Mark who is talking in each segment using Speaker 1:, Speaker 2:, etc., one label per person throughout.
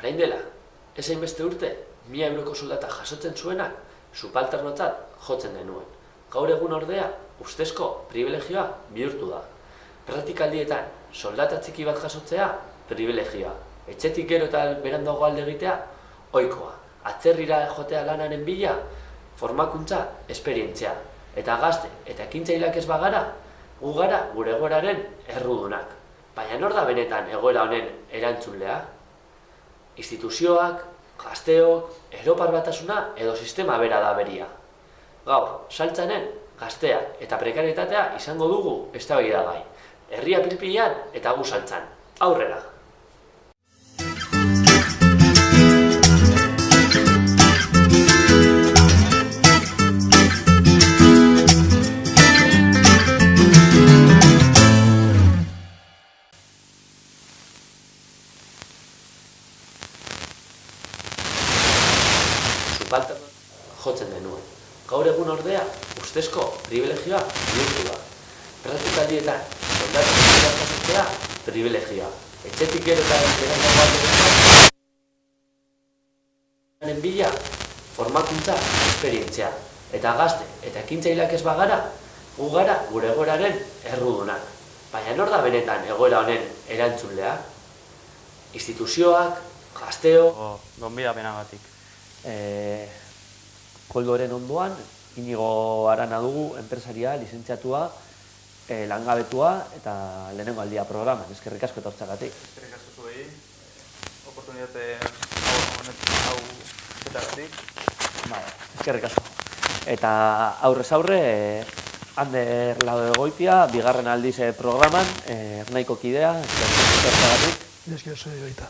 Speaker 1: Orain dela, ez hainbeste urte, 1000 euroko soldata jasotzen zuenak, subalternotzat jotzen denuen. Gaur egun ordea, ustezko privilegioa bihurtu da. Praktikaldietan, soldata txiki bat jasotzea, privilegioa. Etxetik gero eta berandago alde egitea, ohikoa. Atzerrira jotea lanaren bila, formakuntza, esperientzia. Eta gazte eta ekintzailak ez bagara, gu gara gure egoeraren errudunak. Baina nor da benetan egoera honen erantzulea? Instituzioak, gazteok, Europar Batasuna edo sistema bera da beria. Gaur, saltzanen, gazteak eta prekarietatea izango dugu eztabaidagai. Herria pilpilan eta gu saltzan. Aurrera! Jotzen denuen. Gaur egun ordea, ustezko privilegioa bihurtu da. Praktikaldietan, soldata txiki bat jasotzea, privilegioa. Etxetik gero eta berandago alde egitea, bila, formakuntza, esperientzia. Eta gazte eta ekintzailak ez bagara, gu gara gure egoeraren errudunak. Baina nor da benetan egoera honen erantzulea? Instituzioak, gazteok...
Speaker 2: Gonbidapenagatik.
Speaker 3: Koldoren ondoan, Inigo Arana dugu, enpresaria, lizentziatua, langabetua eta lehenengo aldia programan. Eskerrik asko etortzagatik.
Speaker 2: Eskerrik asko zuei, oportunitate hau zetagatik.
Speaker 3: Eskerrik asko. Eta aurrez aurre, Ander Ladoegoitia, bigarren aldiz programan, Ernaiko kidea, eskerrik etortzagatik.
Speaker 4: Esker zuei baita.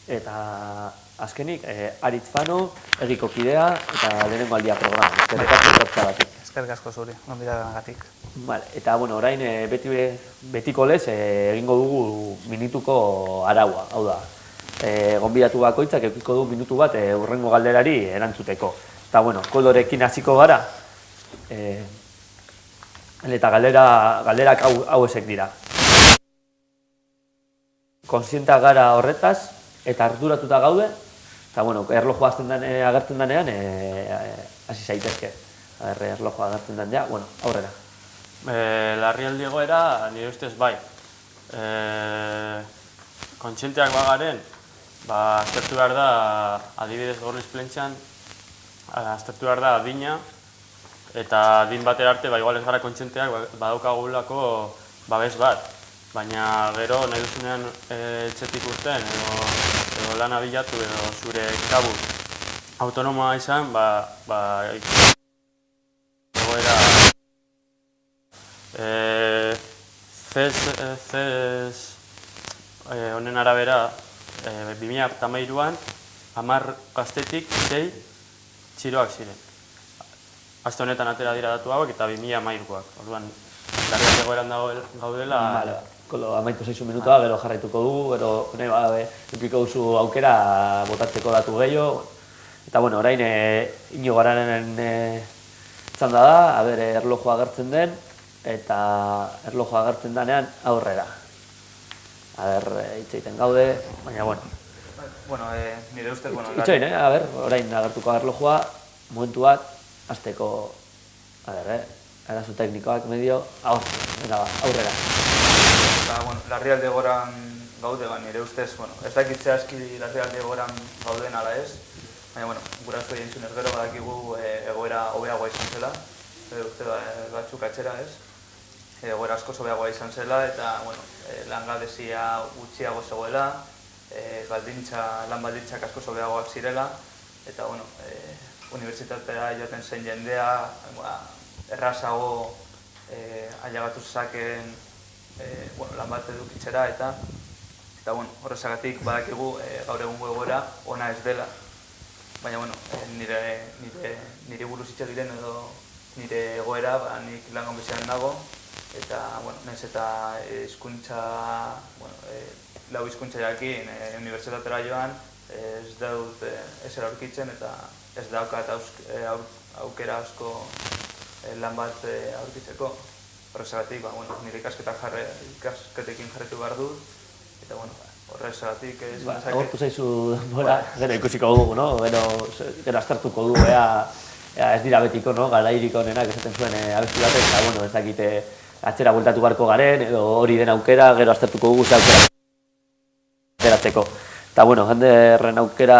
Speaker 3: Eta azkenik, Aritz Fano, Egiko kidea eta lehenengo aldia programa. Eskerrik asko etortzagatik.
Speaker 2: Eskerrik asko zuri, gonbidapenagatik.
Speaker 3: Eta, orain betiko lez egingo dugu minutuko araua, hau da. Gonbidatu bakoitzak edukiko du minutu bat hurrengo galderari erantzuteko. Eta, Koldorekin hasiko gara. Eta galderak hauesek dira. Kontzientak gara horretaz, eta arduratuta gaude, eta, erlojoa agertzen denean, hasi zaitezke. Erlojoa agertzen denean, aurrera.
Speaker 2: Larrialdi egoera, nire ustez bai. Kontzienteak bagaren, aztertu behar da, adibidez Gorliz Plentxan, aztertu behar da adina, eta adin batera arte, igual ez gara kontzienteak badaukagulako babes bat. Baina gero nahi duzunean etxetik urten edo lana bilatu edo zure kabuz autonomoa izan, egoera CES honen arabera 2013an 10 gaztetik 6 txiroak ziren. Aste honetan atera dira datu hauek eta 2013koak. Orduan, larrialdi egoeran gaudela...
Speaker 3: Koldo, amaitu zaizu minutua, gero jarraituko dugu, gero edukiko duzu aukera botatzeko datu gehiago. Eta, orain Inigo Arananen txanda da, erlojoa agertzen den, eta erlojoa agertzen denean aurrera. Itxeiten gaude, baina,
Speaker 2: Nire ustez,
Speaker 3: itxoin, orain agertuko erlojoa, momentu bat, hasteko, arazo teknikoak medio, aurrera.
Speaker 2: Larrialdi egoeran gaude, nire ustez, ez dakit zehazki larrialdi egoeran gauden ala ez, baina, gurasko jentzunez gero badakigu egoera hobeagoa izan zela, uste batzuk atxera ez, egoera asko hobeagoa izan zela, eta, langabezia gutxiago zegoela, lan baldintzak asko hobeagoak zirela, eta, unibertsitatera joaten zen jendea, errazago ailegatu zezaken lan bat edukitzera eta horrezagatik badakigu gaur egungo egoera ona ez dela. Baina, nire buruz hitz egiten edo nire egoera, nik lan gonbizean nago, eta, nahiz eta lau hizkuntza jakin unibertsitatera joan, ez dut ezer aurkitzen eta ez daukat aukera asko lan bat aurkitzeko. Horrezagatik, nire ikasketekin jarretu behar dut, eta Horrezatik ez...
Speaker 3: Agortu zaizu denbora, gero ikusiko dugu, no? Gero aztertuko dugu, ez dira betiko, no? Garairik onenak esaten zuen abestu batek, eta, bueno, ez dakite atzera bueltatu beharko garen, edo hori den aukera, gero aztertuko dugu ze aukera ateratzeko. Eta, bueno, jenderren aukera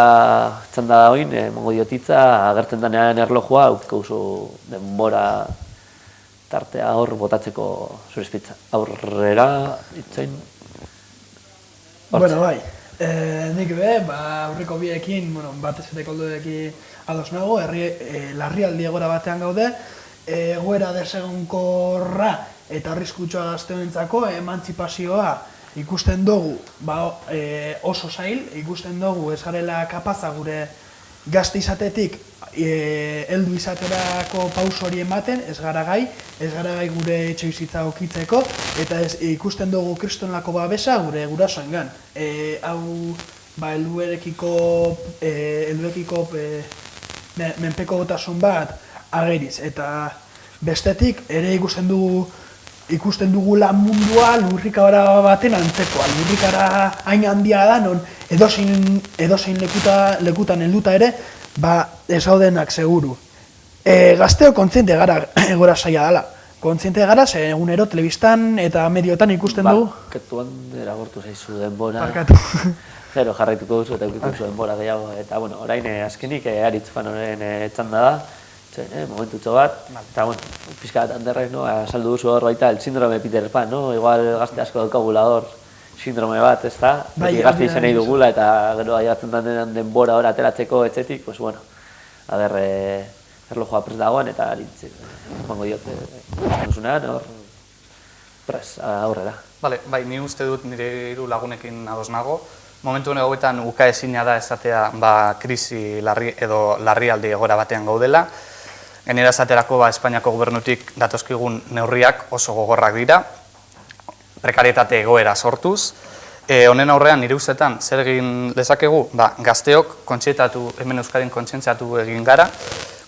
Speaker 3: txanda da oin, mongo diotitza, agertzen denean erlojua, aukiko duzu denbora tartea hor botatzeko zure espitza. Aurrera, itzain...
Speaker 4: Bueno, bai, nik be, aurreko biekin, batez ere koldoekin ados nago, larrialdi egoera batean gaude, egoera desegonkorra eta arriskutsua gazteonentzako emantzipazioa ikusten dugu oso zail, ikusten dugu ez garela kapaza gure gazte izatetik heldu izaterako pauso hori ematen, ez gara gai gure etxebizitza okitzeko, eta ikusten dugu kristonlako babesa gure gurasoengan. Hau, helduekiko menpeko gotasun bat ageriz, eta bestetik ere ikusten dugu lan mundua lurrikara baten antzekoa. Lurrikara hain handia da, non edozein lekutan helduta ere, ez gaudenak seguru. Gazteo kontziente gara egora saia dela. Kontziente gara, ze egunero telebistan eta medioetan ikusten dugu.
Speaker 3: Barkatuan eragortu zaizu denbora.
Speaker 4: Barkatu.
Speaker 3: Gero jarraituko duzu eta eukiko duzu denbora gehiago. Eta, bueno, orain azkenik Aritz Fanoren txanda da. Momentutxo bat. Eta, bueno, pixka bat handerrez, saldu duzu hor baita el síndrome Peter Pan, no? Igual gazte asko daukagula hor sindrome bat, ez da? Gazte izan nahi dugula eta gero aiatzen den denbora hor ateratzeko etxetik, pues bueno, erlojoa prest dagoen eta Aritz, emango diote, duzunean, hor, prest, aurrera.
Speaker 2: Bale, bai, ni uste dut nire hiru lagunekin ados nago. Momentu honen hauetan ukaezina da esatea krisi edo larrialdi egoera batean gaudela. Gainera esaterako Espainiako gobernutik datozkigun neurriak oso gogorrak dira, prekarietate egoera sortuz. Honen aurrean nire ustetan zer egin dezakegu? Gazteok hemen Euskadin kontzientziatu egin gara,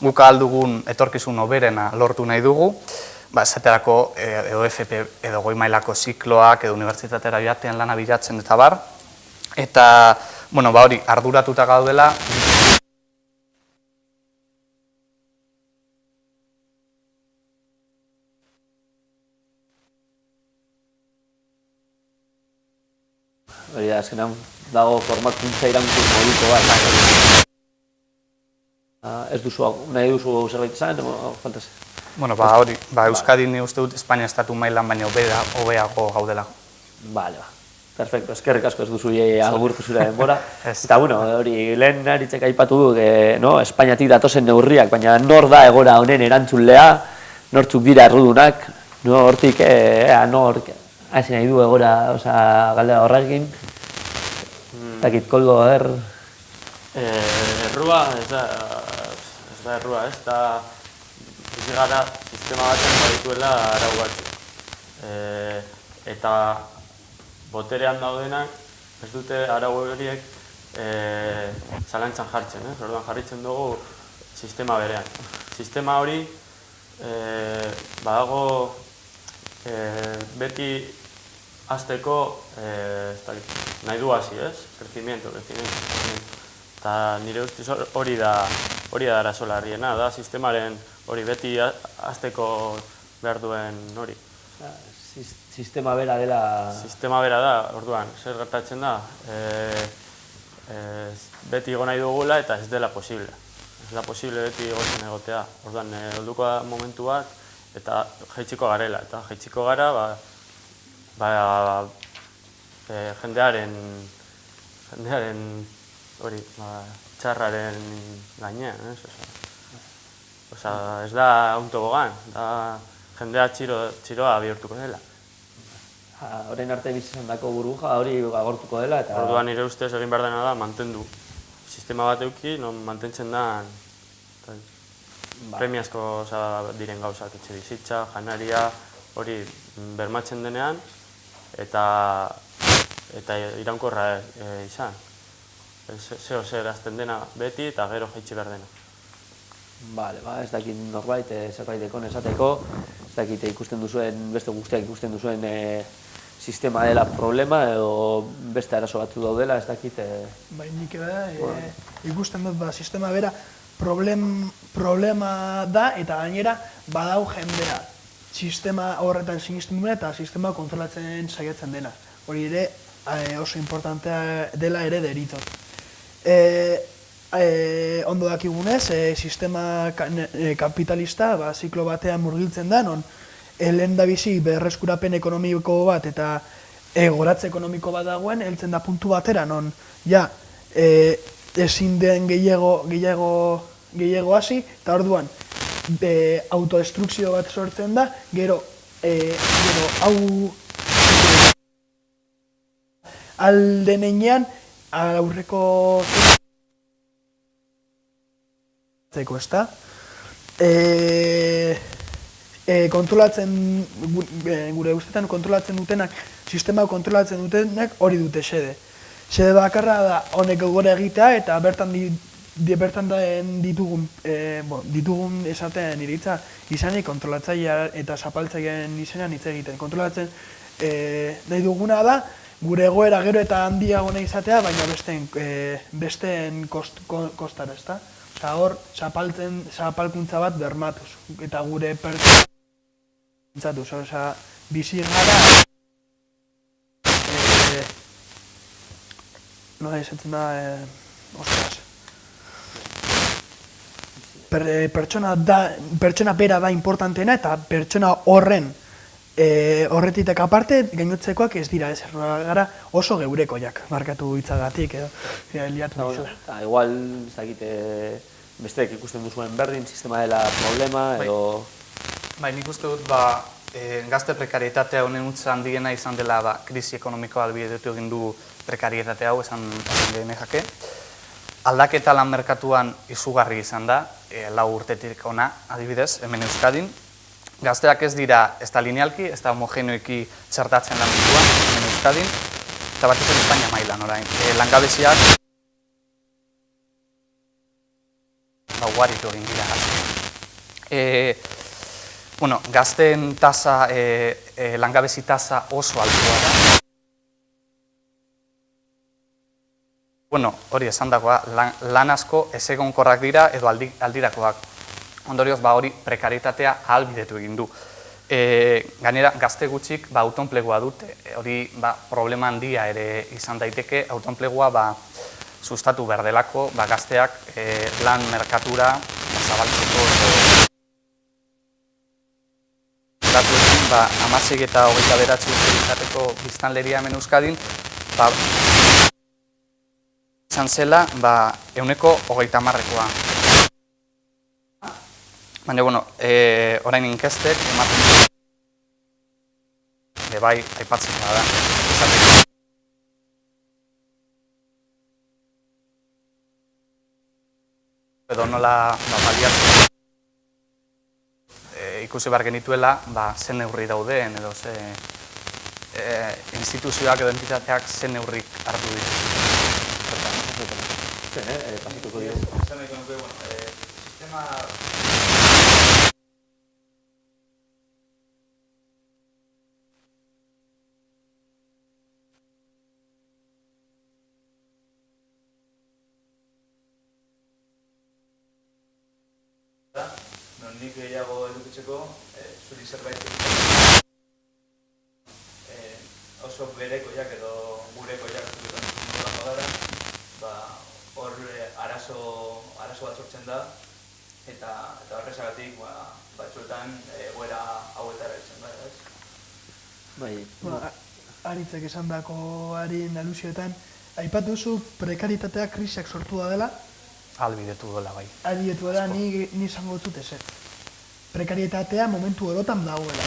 Speaker 2: guk ahal dugun etorkizun hoberena lortu nahi dugu, esaterako edo FP edo goi mailako zikloak edo unibertsitatera joatean lana bilatzen eta bar. Eta, hori, arduratuta gaudela.
Speaker 3: Hori da, azkenan dago formakuntza iraunkur moduko bat. Ez duzu, nahi duzu zerbait izan, faltaz?
Speaker 2: Hori, Euskadin uste dut Espainia estatu mailan baina hobeago gaudela.
Speaker 3: Bale, perfecto, eskerrik asko ez duzu agurtu zure denbora. Eta, hori, lehen Aritzek aipatu du, Espainiatik datozen neurriak, baina nor da egora honen erantzulea, nortzuk dira errudunak, hortik, hasi nahi du egora, galdera horrekin, dakit kolgo,
Speaker 5: Errua, ez da errua, ez da bizi gara sistema baten badituela arau batzuk. Eta boterean daudenak ez dute arau horiek zalantzan jartzen, orduan jarritzen dugu sistema berean. Sistema hori badago beti hasteko nahi du hasi, ez? Crecimiento. Eta nire ustez hori da arazo larriena, da sistemaren hori beti hasteko behar duen hori.
Speaker 3: Sistema bera dela...
Speaker 5: Sistema bera da, orduan, zer gertatzen da, beti igo nahi dugula eta ez dela posible. Ez da posible beti igotzen egotea. Orduan, helduko da momentu bat eta jaitsiko garela. Eta jaitsiko gara, jendearen hori, txarraren gainean, ez da un tobogan, da jendea txiroa bihurtuko dela.
Speaker 3: Horrein arte bizizan dako burbuja hori agortuko dela eta...
Speaker 5: Orduan nire ustez egin behar dena da mantendu. Sistema bat euki, non mantentzen da premiazko diren gauzak, etxe bizitza, janaria, hori bermatzen denean eta iraunkorra izan. Zeo zer azten dena beti eta gero jaitsi behar dena.
Speaker 3: Ez dakit norbait zerbait dekon esateko, ez dakit ikusten duzuen, beste guztiak ikusten duzuen sistema dela problema edo beste arazo batzu daudela, ez dakit.
Speaker 4: Bai, nik ikusten dut sistema bera problema da eta gainera badau jendea sistema horretan sinisten duena eta sistema kontrolatzen saiatzen dena. Hori ere oso importantea dela ere deritzot. Ondo dakigunez, sistema kapitalista ziklo batean murgiltzen da, non lehen da bizi berreskurapen ekonomiko bat eta goratze ekonomiko bat dagoen, heltzen da puntu batera, non ezin den gehiago hasi, eta orduan autodestrukzio bat sortzen da, gero hau alden enean aurreko ezta? Kontrolatzen, gure ustetan kontrolatzen dutenak, sistema kontrolatzen dutenak hori dute xede. Xede bakarra da honek gora egitea eta bertan ditugun esaten iritza izanik kontrolatzailea eta zapaltzaileen izenean hitz egiten. Kontrolatzen nahi duguna da gure egoera gero eta handiago nahi izatea, baina besteen kostara, ezta? Hor, zapalkuntza bat bermatuz, eta gure pertsantzatuz, bizi gara, nola izatzen da, ostras. Pertsona bera da importanteena eta pertsona horretitek aparte gainotzekoak ez dira, ez gara oso geurekoiak, markatu hitzagatik edo liatu bizala.
Speaker 3: Igual, ez dakit, besteek ikusten duzuen berdin, sistema dela problema edo...
Speaker 2: Bai, nik uste dut, gazte prekarietatea honen utza handiena izan dela krisi ekonomikoa albidetu egin du prekarietatea hau, esan gehene jake. Aldaketa lan merkatuan izugarri izan da, 4 urtetik ona, adibidez, hemen Euskadin. Gazteak ez dira ez da linealki, ez da homogeneoiki txertatzen lan munduan, hemen Euskadin, eta bat izan Espainia mailan orain. Langabeziak ugaritu egin dira. Gazteen tasa, langabezi tasa oso altua da. Hori esan dagoa, lan asko ezegonkorrak dira edo aldirakoak. Ondorioz, hori prekaritatea ahalbidetu egin du. Gainera, gazte gutxik autoenplegua dute, hori problema handia ere izan daiteke, autoenplegua sustatu behar delako, gazteak lan merkatura zabaltzeko datuekin, 16 eta 29 urte izateko biztanleria hemen Euskadin, izan zela, 130%koa. Baina, orain inkestek ematen dut, bai, aipatzeko da. Edo nola baliatzen ikusi behar genituela, ze neurri dauden edo ze instituzioak edo entitateak ze neurrik hartu ditu.
Speaker 3: Pasituko dira.
Speaker 2: Sistema... Nik gehiago edukitzeko, zuri zerbait oso berekoiak edo gurekoiak nolako gara, hor arazo bat sortzen da, eta horrezagatik batzuetan egoera hauetara itzen da, ez?
Speaker 3: Bai.
Speaker 4: Aritzek esan dakoaren alusioetan, aipatu duzu prekaritatea krisiak sortu da dela?
Speaker 2: Ahalbidetu dela, bai.
Speaker 4: Ahalbidetu dela, ni izango dut ezetz. Prekarietatea momentu orotan dagoela.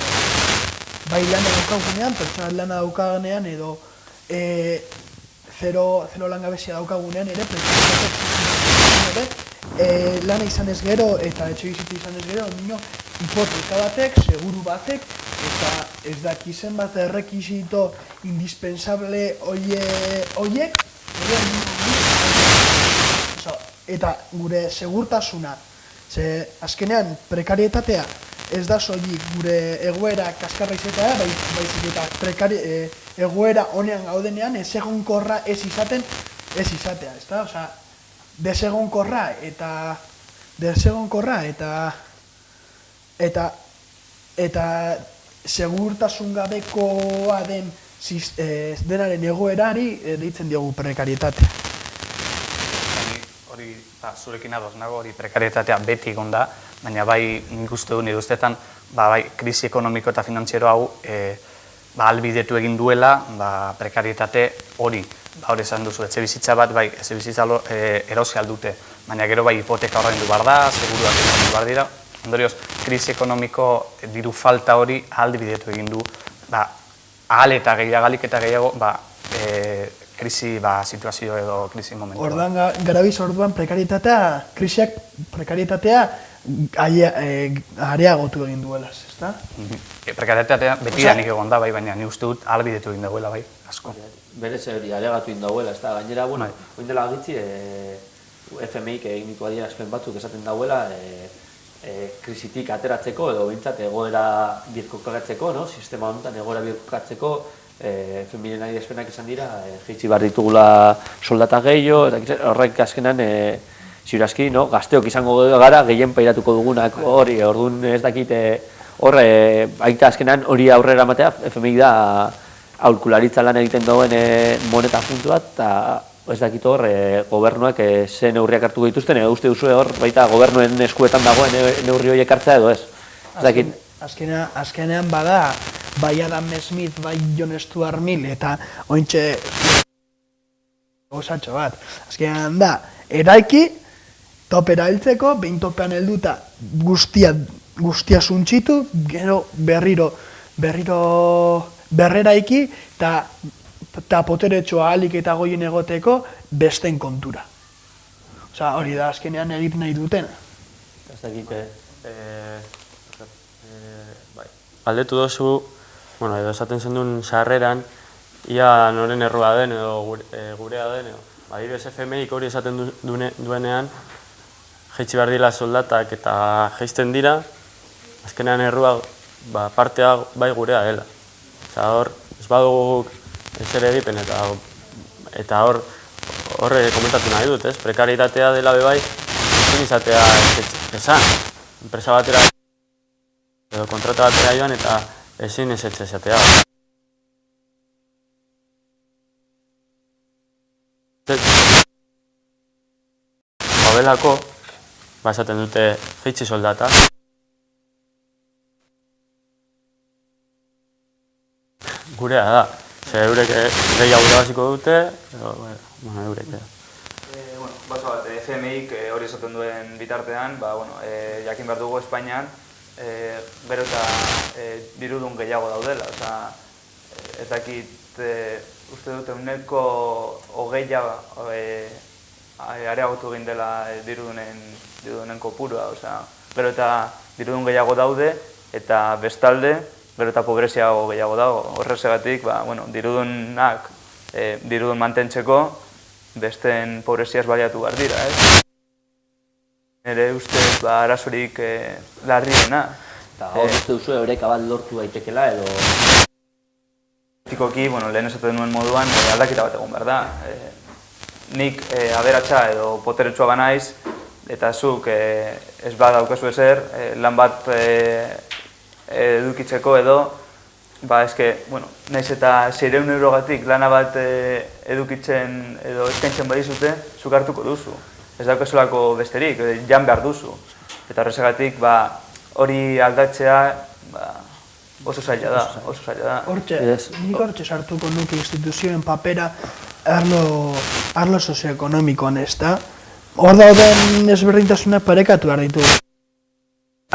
Speaker 4: Bai lana daukagunean, pertsonal lana daukagunean, edo zero langabezia daukagunean ere, prekarietatea lana izan ez gero eta etxebizitza izan ez gero, hipoteka batek, seguru batek, eta ez dakizen bat errekisito indispensable horiek, eta gure segurtasuna, ze azkenean prekarietatea ez da soilik gure egoera kaskarra izatea, baizik eta egoera honean gaudenean ezegonkorra ez izatea, ezta? Osea, desegonkorra eta segurtasun gabekoa den denaren egoerari deitzen diogu prekarietatea.
Speaker 2: Hori, zurekin ados nago, hori prekarietatea beti egon da, baina bai nik uste du nire ustetan, bai krisi ekonomiko eta finantziero hau ahalbidetu egin duela prekarietate hori. Hor esan duzu, etxe bizitza bat, bai, etxe bizitza erosi aldute, baina gero bai hipoteka ordaindu behar da, seguruak ordaindu behar dira. Ondorioz, krisi ekonomiko diru falta hori ahalbidetu egin du, ahal eta gehiagalik eta gehiago, krisi situazio edo krisi momentu.
Speaker 4: Ordan garabiz orduan prekarietatea areagotu egin duela, ezta?
Speaker 2: Prekarietatea beti nik egon da, bai, baina ni uste dut ahalbidetu egin duela, bai, asko.
Speaker 3: Berez hori areagatu egin dauela, ez da, gainera, bueno, oin dela gitzi, FMIk egin ditu adierazpen batzuk esaten dauela, krisitik ateratzeko edo behintzat egoera birkokatzeko, sistema honetan egoera birkokatzeko, FMIren adierazpenak izan dira, jaitsi behar ditugula soldata gehiago, eta horrek azkenan, ziurazki, gazteok izango gara, gehien pairatuko dugunak hori, orduan ez dakit, horre, aita azkenan hori aurrera matea, FMI da aholkularitza lan egiten duen moneta funtu bat, eta ez dakit hor, gobernuak ze neurriak hartuko dituzten, uste duzu hor, baita gobernuen eskuetan dagoen neurri horiek hartzea edo ez?
Speaker 4: Azkenean bada, bai Adam Smith, bai John Stuart Mill, eta ointxe gozatxo bat. Azkenean da, eraiki, topera heltzeko, behin topean helduta guztia suntxitu, gero berreraiki, eta poteretxoa ahalik eta goien egoteko besten kontura. Osa, hori da azkenean egiten nahi dutena.
Speaker 3: Ez dakit,
Speaker 5: Galdetu dozu, edo esaten zendun sarreran, ia noren errua den edo gurea den, adibidez FMIk hori esaten duenean, jaitsi behar dira soldatak eta jaisten dira, azkenean errua partea bai gurea dela. Hor, ez badugu ez ere egiten eta horre komentatu nahi dut, prekaritatea dela bebai, ezin izatea esan. Enpresa batera edo kontrata batera joan eta ezin ez ezatea. Hobelako, esaten dute jaitsi soldata. Gurea da. Eurek gehiago irabaziko dute, eurek da.
Speaker 2: Baso bat, FMIk hori esaten duen bitartean, jakin behar dugu Espainian, gero eta dirudun gehiago daudela. Ez dakit, uste dute uneko hogeia areagotu egin dela dirudunen kopurua. Gero eta dirudun gehiago daude eta bestalde, gero eta pobreziago gehiago dago. Horrezegatik, dirudunak dirudun mantentzeko besteen pobreziaz baliatu behar dira. Nire ustez arazorik larriena.
Speaker 3: Eta hor uste duzu eureka bat lortu daitekela edo...
Speaker 2: Politikoki, lehen esaten duen moduan, aldaketa bat egon behar da. Nik aberatsa edo poteretsua banaiz, eta zuk ez badaukazu ezer, lan bat edukitzeko edo, nahiz eta 600 eurogatik lana bat edukitzen edo eskaintzen badizute, zuk hartuko duzu. Ez daukazulako besterik, jan behar duzu. Eta horrezegatik hori aldatzea oso zaila da.
Speaker 4: Nik hortxe sartuko nuke instituzioen papera arlo sozioekonomikoan, ez da? Hor dauden ezberdintasunak parekatu behar ditugu.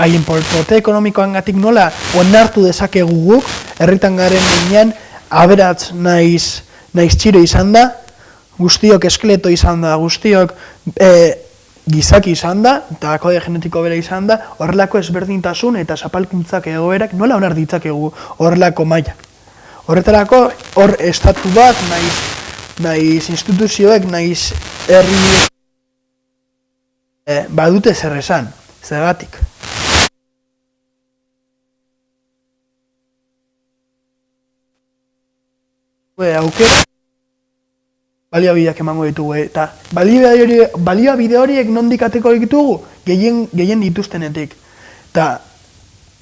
Speaker 4: Haien pote ekonomikoangatik nola onartu dezakegu guk, herritan garen ginean, aberats naiz txiro izan da, guztiok eskeleto izan da, guztiok gizaki izan da, eta kode genetiko bera izan da, horrelako ezberdintasun eta zapalkuntzak egoerak nola onar ditzakegu horrelako mailak. Horretarako, hor estatu bat, naiz instituzioek, naiz herri badute zer esan, zergatik. aukera, baliabideak emango ditugu, eta baliabide horiek nondik ateko ditugu, gehien dituztenetik. Eta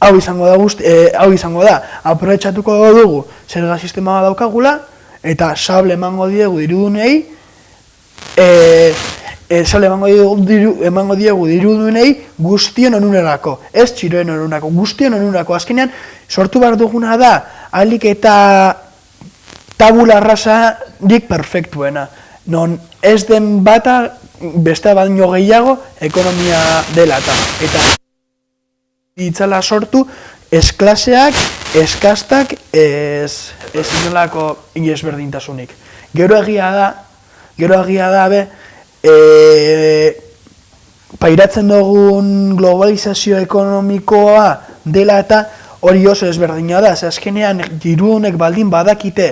Speaker 4: hau izango da, aprobetxatuko dugu zerga sistema daukagula, eta sable emango diegu dirudunei, emango diegu dirudunei guztion onunerako, ez txiroen onurako, guztion onurako. Azkenean, sortu behar duguna da, ahalik eta tabula rasarik perfektuena. Non ez den bata, beste baino gehiago, ekonomia dela eta ditzala sortu, ez klaseak, ez kastak, ez inolako inesberdintasunik. Gero egia da, pairatzen dugun globalizazio ekonomikoa dela eta hori oso ezberdina da, azkenean dirudunek baldin badakite,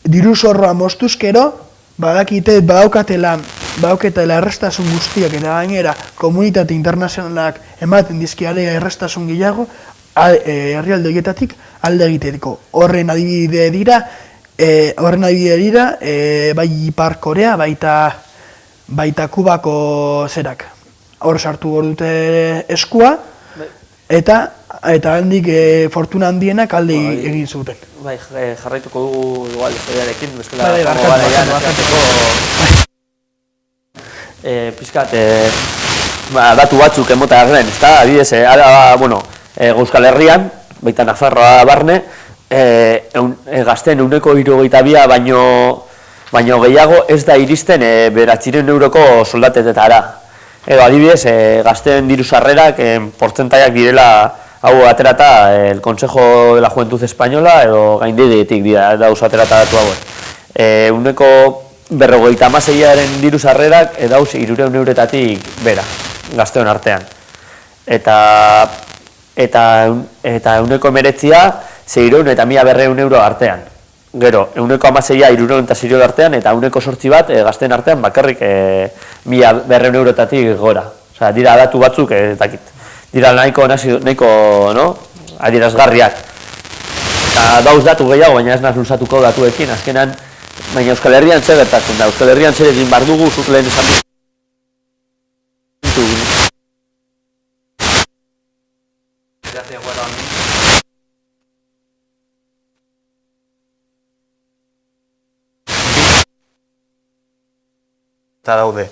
Speaker 4: diru zorroa moztuzkero, badaukatela errestasun guztiak eta gainera komunitate internazionalak ematen dizkiare errestasun gehiago herrialde horietatik alde egiteko. Horren adibide dira, bai Ipar Korea, baita Kubako zerak. Hor sartu hor dute eskua, eta handik fortuna handienak alde egin zuten.
Speaker 3: Bai, jarraituko dugu igual historiarekin, bestela pizkat, datu batzuk emota arren, ezta? Adibidez, Euskal Herrian, baita Nafarroa barne, gazten 172 baino gehiago ez da iristen 900 € soldatetetara. Adibidez, gazten diru sarrerak portzentaiak direla hau aterata el Consejo de la Juventud Española edo gainditik dira dauz aterata datu hauek. 56aren diru sarrerak dauz 300 euretatik bera, gazteon artean. Eta 19 600 eta 1200 € artean. Gero, 16 306 € artean eta 8 bat gazten artean bakarrik 1200 eurotatik gora. Osea, dira datu batzuk, dira nahiko adierazgarriak. Eta dauz datu gehiago, baina ez naz luzatuko datuekin, azkenan, baina Euskal Herrian zer gertatzen da, Euskal Herrian zer egin behar dugu, zuk lehen esan
Speaker 2: eta daude.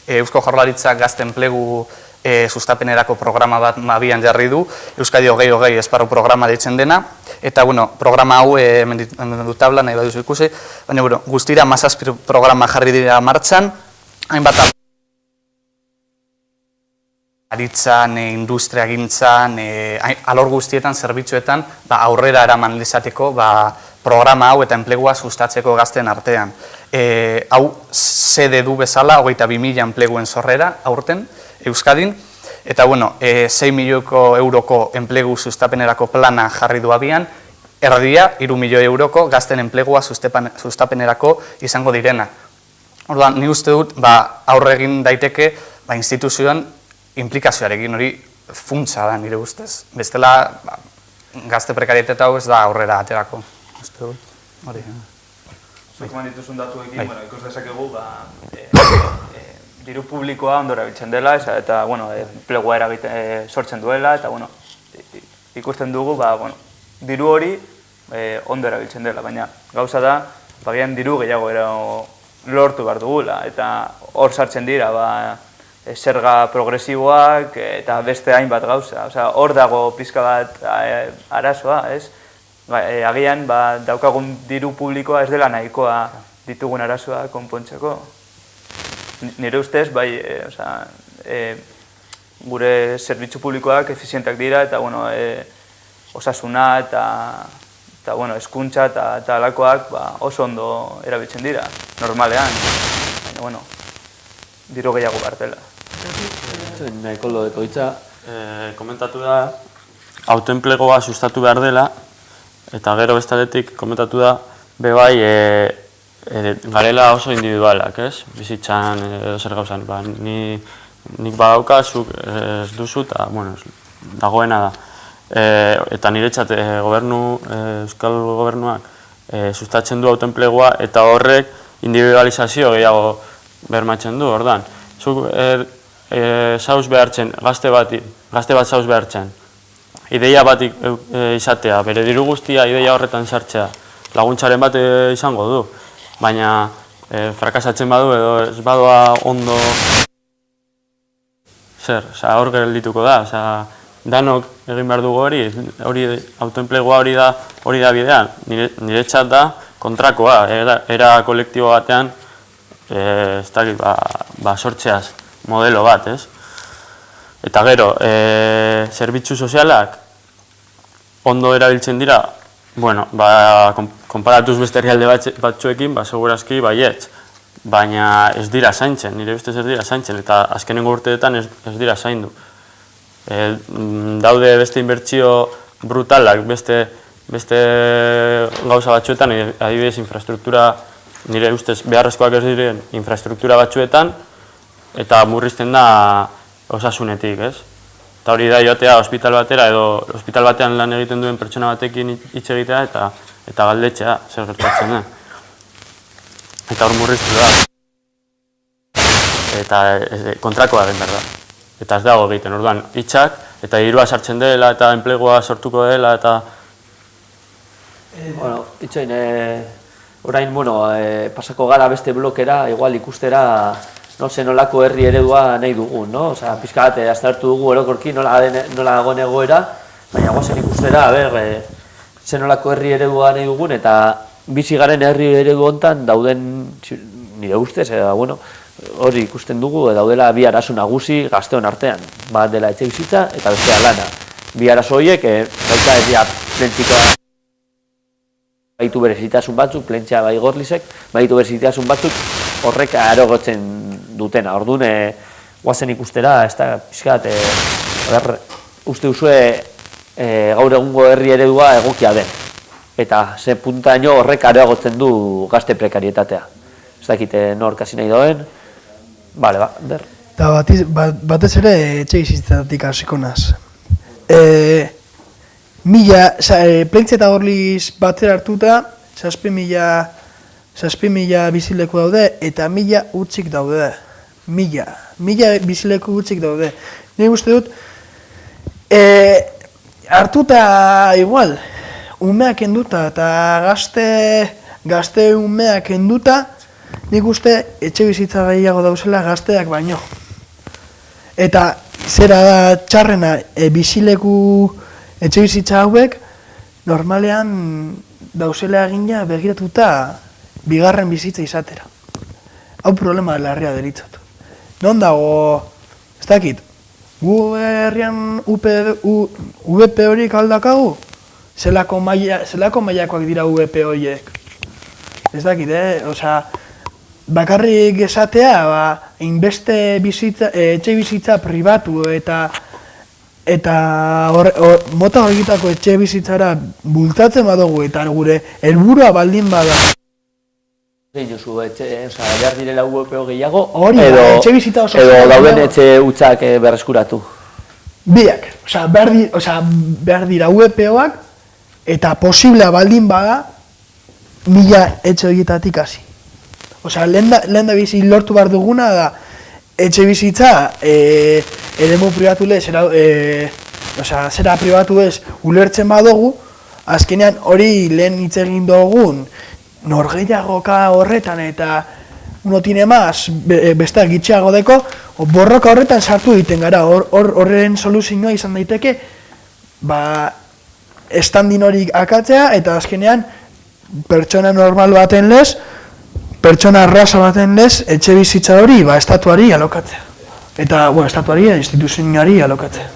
Speaker 2: Eusko Jaurlaritzak gazte enplegu sustapenerako programa bat abian jarri du, Euskadi 2020 esparru programa deitzen dena, eta programa hau dut tabla nahi baduzu ikusi, baina guztira 17 programa jarri dira martxan, hainbat aritzan, industriagintzan, alor guztietan, zerbitzuetan, aurrera eraman izateko programa hau eta enplegua sustatzeko gazten artean. Hau sede du bezala, 22.000 enpleguen sorrera aurten Euskadin, eta 6 milioiko euroko enplegu sustapenerako plana jarri du abian, erdia 3 milioi euroko gazten enplegua sustapenerako izango direna. Orduan, ni uste dut, aurre egin daiteke instituzioan implikazioarekin hori funtsa da nire ustez. Bestela, gazte prekarieteta hau ez da aurrera aterako. Uste dut, hori. Zuekoan dituzun datuekin, ikus dezakegu, diru publikoa ondo erabiltzen dela, eta enplegua sortzen duela, eta ikusten dugu, diru hori ondo erabiltzen dela, baina gauza da, bagian diru gehiago lortu behar dugula, eta hor sartzen dira, zerga progresiboak eta beste hainbat gauza. Hor dago pizka bat arazoa, ez? Agian daukagun diru publikoa ez dela nahikoa ditugun arazoa konpontzeko. Nire ustez, gure zerbitzu publikoak efizientak dira eta osasuna eta hezkuntza eta alakoak oso ondo erabiltzen dira, normalean. Baina, diru gehiago bartela.
Speaker 3: Koldo deko hitza.
Speaker 5: Komentatu da, autoenplegoa sustatu behar dela, eta gero bestaletik komentatu da, bebai, garela oso individualak, ez? Bizitzan edo zer gauzan. Nik badauka, zuk ez duzu, eta dagoena da. eta niretzat Euskal Gobernuak sustatzen du autoenplegua eta horrek individualizazio gehiago bermatzen du, ordan. Zuk zauz behartzen, gazte bat zauz behartzen, ideia bat izatea, bere diru guztia ideia horretan sartzea, laguntzaren bat izango du, baina frakasatzen badu edo ez badoa ondo hor geldituko da, danok egin behar dugu hori autoenplegua hori da bidean, niretzat da kontrakoa, era kolektibo batean ez dakit, sortzeaz modelo bat, ez? Eta gero, zerbitzu sozialak ondo erabiltzen dira, bueno, konparatuz beste herrialde batzuekin, segurazki baietz, baina ez dira zaintzen, nire ustez ez dira zaintzen, eta azkenengo urteetan ez dira zaindu. Daude beste inbertsio brutalak, beste gauza batzuetan, adibidez infrastruktura, nire ustez beharrezkoak ez diren infrastruktura batzuetan, eta murrizten da osasunetik, ez? Eta hori da joatea ospital batera edo ospital batean lan egiten duen pertsona batekin hitz egitea eta galdetzea, zer gertatzen da. Eta hor murriztu da. Eta kontrakoa egin behar da. Eta ez dago egiten, orduan, hitzak eta dirua sartzen dela eta enplegua sortuko dela eta...
Speaker 3: Bueno, itxoin, orain, pasako gara beste blokera, igual ikustera zenolako herri eredua nahi dugun, no? Osea, pixka bat, aztertu dugu orokorki nola dagoen egoera, baina guazen ikustera, zenolako herri eredua nahi dugun, eta bizi garen herri eredu hontan dauden, nire ustez, hori ikusten dugu, daudela bi arazo nagusi gazteon artean. Bat dela etxebizitza eta bestea lana. Bi arazo horiek, baita ez dira plentzikoa baitu berezitasun batzuk, plentzia bai gorlizek, baitu berezitasun batzuk horrek arogotzen dutena. Orduan, guazen ikustera, ez da, pixkat, uste duzue gaur egungo herri eredua egokia den. Eta ze puntaino horrek arogotzen du gazte prekarietatea. Ez dakite nork hasi nahi doen. Bale, ber.
Speaker 4: Eta batez ere etxebizitzetatik hasiko naz. Plentzia eta Gorliz batera hartuta, 7.000 bizileku daude eta 1.000 utzik daude. 1.000 bizileku utzik daude. Nire uste dut, hartuta igual, umeak enduta eta gazte umeak enduta, nik uste etxe bizitza gehiago dauzela gazteak baino. Eta zera da txarrena bizileku etxe bizitza hauek, normalean dauzela egina begiratuta bigarren bizitza izatera. Hau problema larria deritzot. Non dago, ez dakit, gu herrian VP horik aldakagu? Zelako mailakoak dira VP horiek? Ez dakit, osea, bakarrik esatea, inbeste etxe bizitza pribatu eta mota horretako etxe bizitzara bultatzen badugu eta gure helburua baldin bada.
Speaker 3: Behar direla UPO gehiago,
Speaker 4: edo
Speaker 3: dauden etxe hutzak berreskuratu?
Speaker 4: Biak, behar dira UPOak eta posiblea baldin bada 1.000 etxe horietatik hasi. Lehen da bizi lortu behar duguna da etxe bizitza eremu pribatu lez, zera pribatu ez ulertzen badugu, azkenean hori lehen hitz egin dugun norgehiagoka horretan eta uno tiene más, besteak gitxeago deko, borroka horretan sartu egiten gara, horren soluzioa izan daiteke, estandin hori akatzea eta azkenean pertsona normal baten lez, pertsona arrasa baten lez, etxe bizitza hori, estatuari alokatzea. Eta, estatuari, instituzioari alokatzea.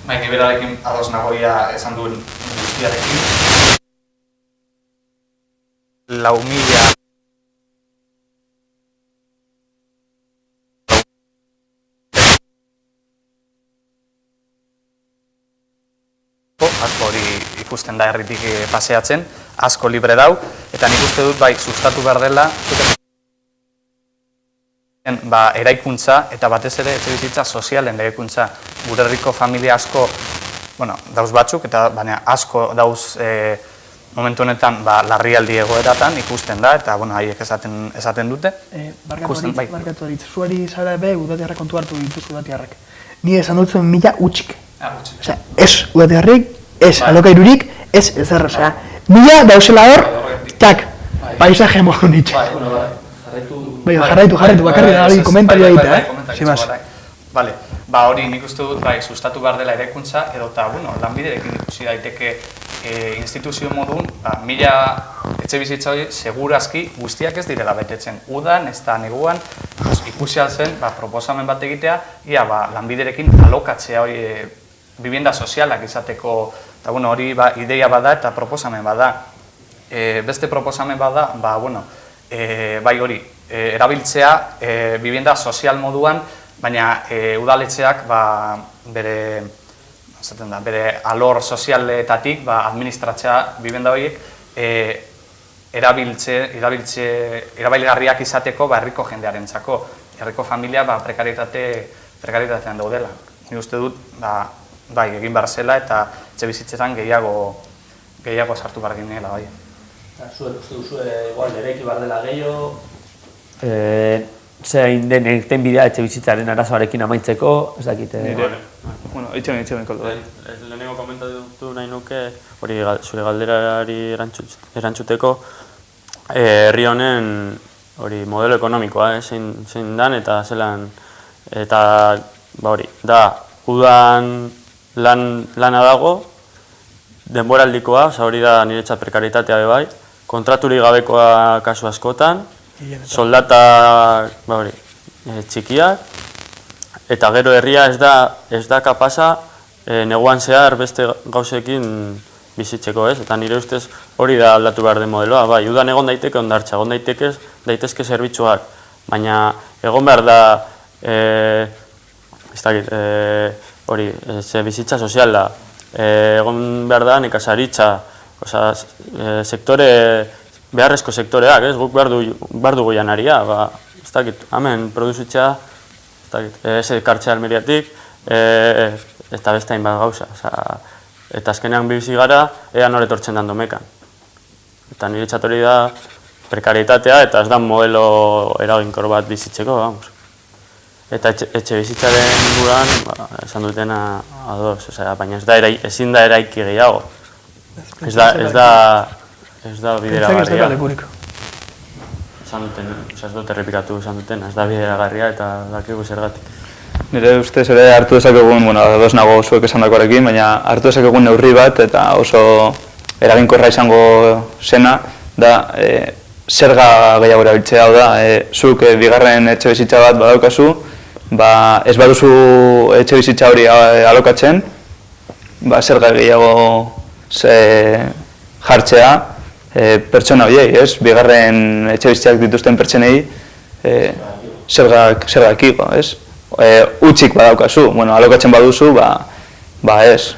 Speaker 2: Ni berarekin ados nagoia esan duen guztiarekin. 4.000 asko hori ikusten da herritik paseatzen, asko libre dau, eta nik uste dut bai sustatu behar dela eraikuntza eta batez ere etxebizitza sozialen eraikuntza. Gure herriko familia asko dauz batzuk, eta baina asko dauz momentu honetan larrialdi egoeratan ikusten da, eta haiek esaten dute.
Speaker 4: Barkatu haritz, zuari zara ebe udatiarrak kontu hartu dituz udatiarrak. Ni esan dutzen 1000 utxik. Osea, ez udatiarrik, ez alokairurik, ez ezer, osea, 1000 dauzela hor, tak, paisaje modu nitxe. Jarraitu, bakarri da hori komentario egitea, zimaz.
Speaker 2: Bale, hori nik uste dut sustatu behar dela eraikuntza, edota, lanbiderekin ikusi daiteke instituzio modun, 1000 etxe bizitza hori segurazki guztiak ez direla betetzen. Udan, ez da neguan, ikusi altzen, proposamen bat egitea, ia lanbiderekin alokatzea hori bibienda sozialak izateko, eta hori ideia bada eta proposamen bada. Beste proposamen bada, bai hori, erabiltzea bibienda sozial moduan, baina udaletxeak bere alor sozialetatik administratzea bibienda horiek erabilgarriak izateko herriko jendearentzako. Herriko familia prekarietatean daudela. Ni uste dut, egin behar zela eta etxe bizitzetan gehiago sartu behar ginela, bai.
Speaker 3: Zuek uste duzu, igual, eraiki behar dela gehiago, zein den egiten bidea etxe bizitzaren arazoarekin amaitzeko, ez dakite...
Speaker 2: Itxemen koldo.
Speaker 5: Lehenengo komentatu nahi nuke, hori zure galderari erantzuteko, herri honen modelo ekonomikoa, zein dan eta zelan, eta hori, da, udan lana dago, denboraldikoa, hori da niretzat prekaritatea bai, kontraturik gabekoa kasu askotan, soldata txikiak, eta gero herria ez da kapasa neguan zehar beste gauzekin bizitzeko, ez? Eta nire ustez hori da aldatu behar den modeloa, bai, udan egon daiteke ondartza, egon daitezke zerbitzuak, baina egon behar da, ez dakit, hori, bizitza soziala, egon behar da nekazaritza, sektore, beharrezko sektoreak, ez? Guk behar dugu janaria, ez dakit, hemen produzitzea, ez ekartzea Almeriatik, eta beste hainbat gauza. Eta azkenean bizi gara, ea nore etortzen dan domekan. Eta nire txatori da prekaritatea eta ez da modelo eraginkor bat bizitzeko, vamos. Eta etxe bizitzaren inguruan, esan dutena ados, baina ezin da eraiki gehiago. Ez da bideragarria. Esan duten, ez dut errepikatu esan dutena, ez da bideragarria eta dakigu zergatik.
Speaker 2: Nire ustez ere hartu dezakegun, ados nago zuek esandakoarekin, baina hartu dezakegun neurri bat eta oso eraginkorra izango zena da zerga gehiago erabiltzea, hau da, zuk bigarren etxe bizitza bat badaukazu, ez baduzu etxe bizitza hori alokatzen, zerga gehiago jartzea pertsona horiei, ez? Bigarren etxe bizitzak dituzten pertsonei zergak igo, ez? Utzik badaukazu, alokatzen baduzu, ez.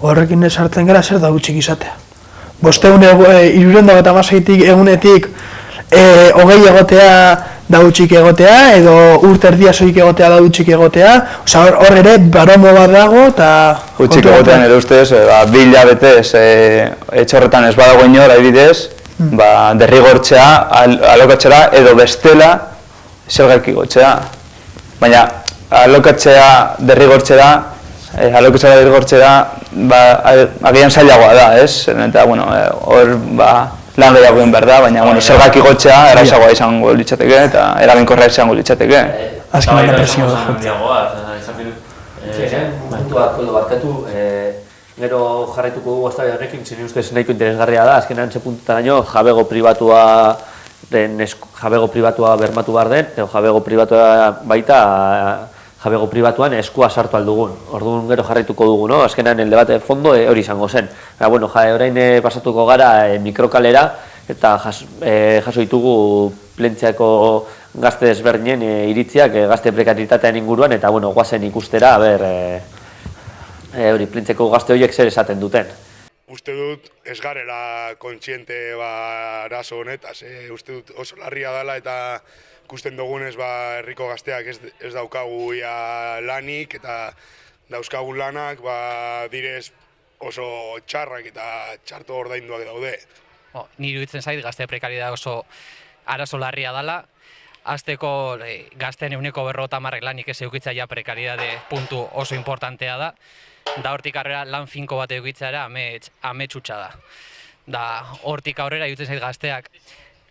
Speaker 4: Horrekin sartzen gara zer da utzik izatea. 556 egunetik 20 egotea da utzik egotea, edo urte erdia soilik egotea da utzik egotea, hor ere baromo bat dago eta...
Speaker 2: Utzik egotean ere ustez, 2 hilabetez etxe horretan ez badago inor, adibidez, derrigortzea, alokatzera edo bestela zergak igotzea. Baina alokatzea derrigortzera, agian zailagoa da, ez? Eta, hor lan gehiago egin behar da, baina zergak igotzea errazagoa izango litzateke eta eraginkorra izango litzateke.
Speaker 4: Azken baina presio da.
Speaker 3: Momentuak koldo barkatu, gero jarraituko dugu eztabaida horrekin, zine ustez nahiko interesgarria da, azkenean ze puntutaraino jabego pribatua bermatu behar den, edo jabego pribatua baita jabego pribatuan eskua sartu aldugun. Orduan gero jarraituko dugu, no? Azkenean el debate de fondo hori izango zen. Orain pasatuko gara mikrokalera eta jaso ditugu Plentziako gazte desberdinen iritziak gazte prekaritatean inguruan eta guazen ikustera, hori Plentziako gazte horiek zer esaten duten.
Speaker 6: Uste dut ez garela kontziente arazo honetaz, uste dut oso larria dela eta ikusten dugunez herriko gazteak ez daukagu lanik eta dauzkagun lanak direz oso txarrak eta txarto ordainduak daude.
Speaker 7: Niri iruditzen zait gazte prekaritatea oso arazo larria dela. Azteko gazteen 50% lanik ez edukitzea ja prekaritate puntu oso importantea da. Da hortik aurrera lan finko bat edukitzea ametsutsa da. Da hortik aurrera iruditzen zait gazteak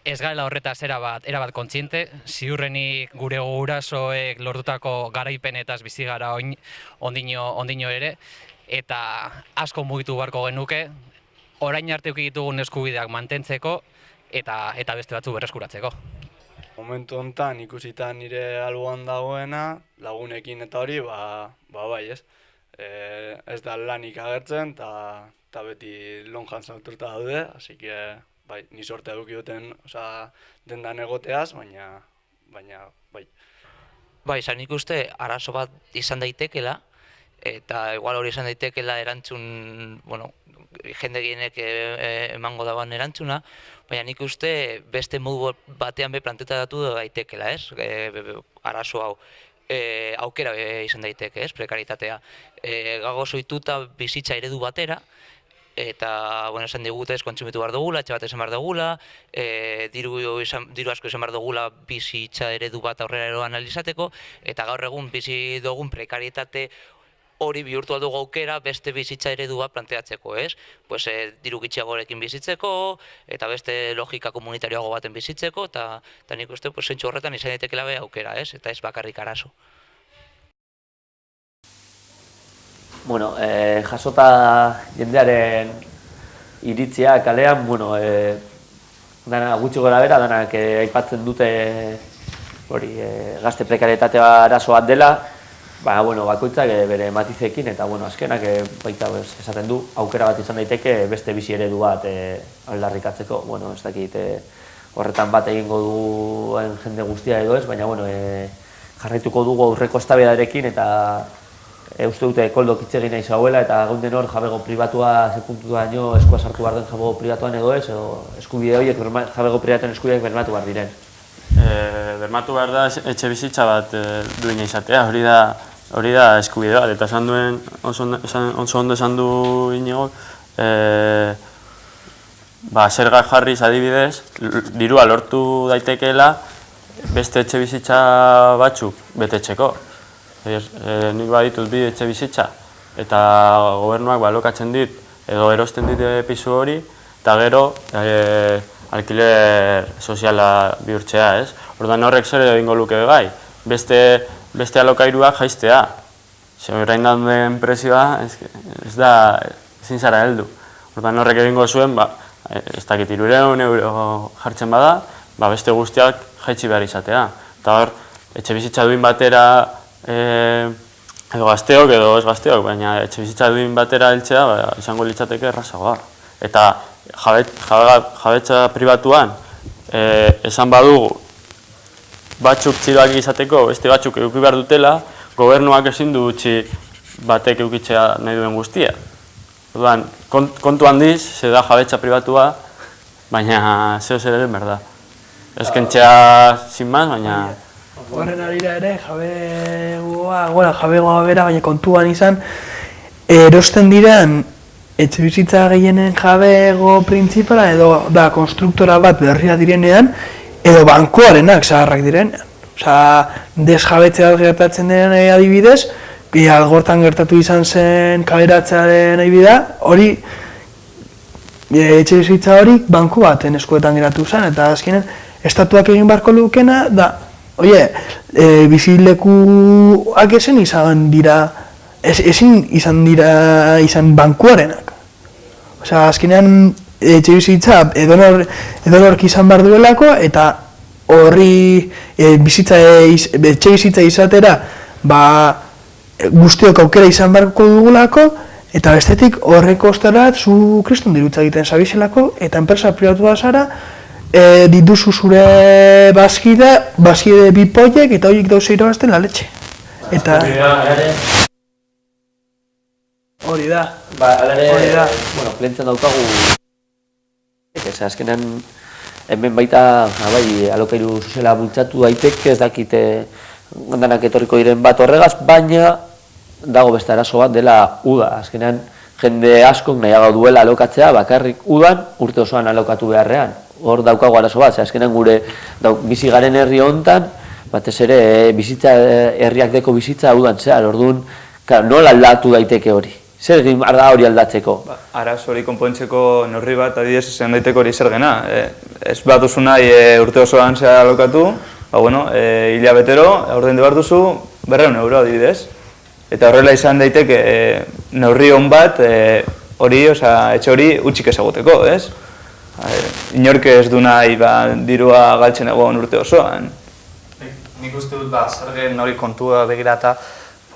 Speaker 7: ez garela horretaz erabat kontziente, ziurrenik gure gurasoek lortutako garaipenetaz bizi gara ondino ere, eta asko mugitu beharko genuke, orain arte eduki ditugun eskubideak mantentzeko eta beste batzu berreskuratzeko.
Speaker 8: Momentu honetan ikusita nire alboan dagoena, lagunekin eta hori, bai ez. Ez da lanik agertzen eta beti lonjan zauturta daude, así que bai, ni sorte eduki duten, dendan egoteaz, baina bai.
Speaker 9: Bai, izan ikuste arazo bat izan daitekela, eta igual hori izan daitekela erantzun, jende gehienek emango dagoen erantzuna, baina nik uste beste modu batean planteatu daitekela, ez? Arazo hau. Aukera izan daiteke, ez? Prekaritatea. Gago soituta bizitza eredu batera, eta esan digute ez kontsumitu behar dugula, etxe bat esan behar dugula, diru asko esan behar dugula bizitza eredu bat aurrera eroan analizateko, eta gaur egun bizi dugun prekarietate hori bihurtu dugu aukera beste bizitza eredu bat planteatzeko, ez? Diru gutxiagorekin bizitzeko, eta beste logika komunitarioago baten bizitzeko, eta nik uste zentzu horretan izan daitekela aukera, ez? Eta ez bakarrik arazo.
Speaker 3: Bueno, jasota jendearen iritzia kalean, dana gutxi gora bera, danak aipatzen dute hori gazte prekaritatea arazo bat dela, bakoitzak bere matizekin eta azkenak baita esaten du aukera bat izan daiteke beste bizi eredu bat aldarrikatzeko, ez dakit horretan bat egingo duen jende guztia edo ez, baina jarraituko dugu aurreko eztabaidarekin eta uste dute koldok hitz egin nahi zauela eta gaunden hor jabego pribatua sepuntuaino eskua sartu behar den jabego pribatuan edo ez, edo eskubide horiek jabego pribatuen eskubideak bermatu behar diren.
Speaker 5: Bermatu behar da etxe bizitza bat duina izatea, hori da eskubide bat, eta esan duen, oso ondo esan du Iñigok, zergak jarriz adibidez, dirua lortu daitekeela beste etxe bizitza batzuk betetzeko. Nik baditut bi etxe bizitza, eta gobernuak alokatzen dit, edo erosten dit pisu hori, eta gero alkiler soziala bihurtzea, ez? Orduan horrek zer egingo luke gai, beste alokairuak jaistea. Orain dauden prezioa ez da ezin zara heldu. Orduan horrek egingo zuen, ez dakit 300 euro jartzen bada, beste guztiak jaitsi behar izatea. Eta hor, etxe bizitza duin batera edo gazteok edo ez gazteok, baina etxe bizitza duin batera heltzea izango litzateke errazagoa. Eta jabetza pribatuan esan badugu batzuk txiroak izateko, beste batzuk eduki behar dutela, gobernuak ezin du utzi batek edukitzea nahi duen guztia. Orduan, kontu handiz, ze da jabetza pribatua, baina zeo zer ere berda. Ez kentzea sin maz, baina...
Speaker 4: Horren arira ere, jabegoa bera, baina kontuan izan, erosten diren etxe bizitza gehienen jabego printzipala edo da konstruktora bat berria direnean, edo bankuarenak zaharrak direnean. Desjabetzea gertatzen den adibidez, algortan gertatu izan zen kaberatzearen adibidea, hori etxe bizitza hori banku baten eskuetan geratu zen, eta azkenen estatuak egin beharko lukena da, bizilekuak ezin izan bankuarenak. Azkenean etxe bizitza edonork izan behar duelako, eta horri etxe bizitza izatera guztiok aukera izan beharko dugulako, eta bestetik horreko osterat zu kriston dirutza egiten zabizelako, eta enpresa pribatua zara, dituzu zure bazkide bi poiek, eta horiek dauz irabazten la letxe. Eta... hori da. Hori da.
Speaker 3: Plentzen daukagu... azkenean hemen baita alokairu zuzela bultzatu daiteke, ez dakite danak etorriko diren bat horregaz, baina dago beste arazo bat dela uda. Azkenean, jende askok nahiago duela alokatzea, bakarrik udan urte osoan alokatu beharrean. Hor daukago arazo bat, azkenean gure bizi garen herri hontan, batez ere bizitza herriak deko bizitza udan zehar, orduan, nola aldatu daiteke hori? Zer egin behar da hori aldatzeko?
Speaker 2: Arazo hori konpontzeko neurri bat, adibidez, izan daiteko hori zer gena. Ez bat duzu nahi urte osoan zehar alokatu, hilabetero, ordaindu behar duzu, 200 euro adibidez. Eta horrela izan daiteke neurri hon bat, hori, etxe hori utxik ezaguteko, ez? Inork ez du nahi dirua galtzen egon urte osoan.
Speaker 10: Nik uste dut zergen hori kontua begirata,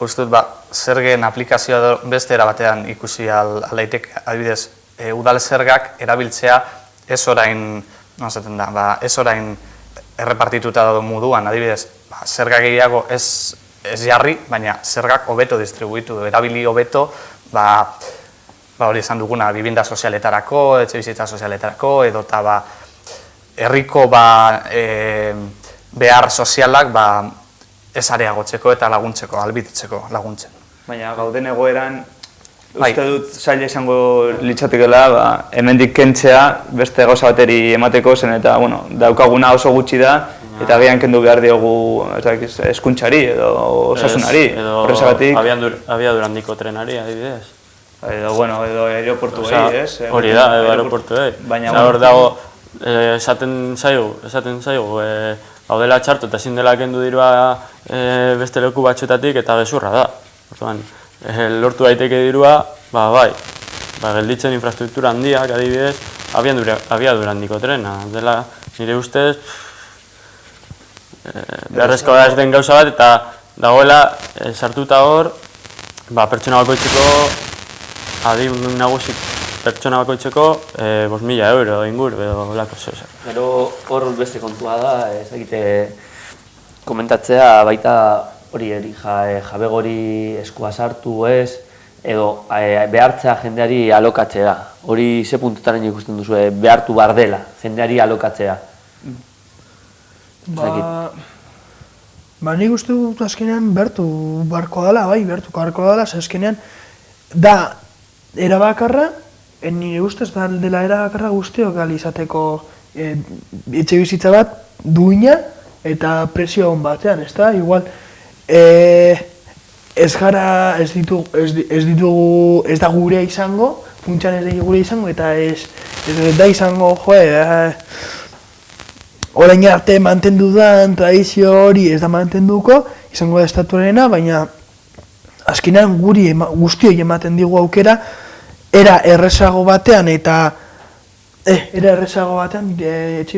Speaker 10: uste dut zergen aplikazioa beste erabatean ikusi aldaiteke. Adibidez, udal zergak erabiltzea ez orain, ez orain errepartituta dago moduan, adibidez, zerga gehiago ez jarri, baina zergak hobeto distribuitu, erabili hobeto, hori esan duguna, bibinda sozialetarako, etxe bizitza sozialetarako, edo eta herriko behar sozialak ez areagotzeko eta laguntzeko, albitzeko laguntzen.
Speaker 2: Baina gauden egoeran, uste dut zaila izango litzatekela, hemendik kentzea beste gauza bateri emateko zen eta daukaguna oso gutxi da, eta gian kendu behar diogu hezkuntzari edo osasunari.
Speaker 5: Edo abiadura handiko trenari, adibidez.
Speaker 2: Edo aeroportu ez?
Speaker 5: Hori da, edo aeroportu hor dago, esaten zaigu, gaudela txartu eta ezin dela kendu dirua beste leku batxutatik eta gezurra da. Lortu daiteke dirua, gelditzen infrastruktura handiak, adibidez, abiadura handiko trena. Dela, nire ustez, beharrezko da ez den gauza bat eta dagoela sartuta hor, pertsona bakoitzeko, adibun nagusik pertsona bakoitzeko 5.000 euro ingur, edo lako zeusak.
Speaker 3: Gero hor beste kontua da, ezagite komentatzea baita hori jabegori eskua sartu ez, edo behartzea jendeari alokatzea. Hori ze puntutaren ikusten duzu, behartu behar dela, jendeari alokatzea.
Speaker 4: Nik uste dut azkenean behartu beharko dela, behartuko beharko dela, azkenean da erabakarra, nire ustez dela erabakarra guztiok izateko etxe bizitza bat duina eta presio hon batean, ez da? Igual, ez da gure izango, funtsan ez da gure izango, eta ez da izango, orain arte mantendu dan tradizio hori ez da mantenduko, izango da estatuarena, baina azkenean guztioi ematen digu aukera, era errezago batean etxe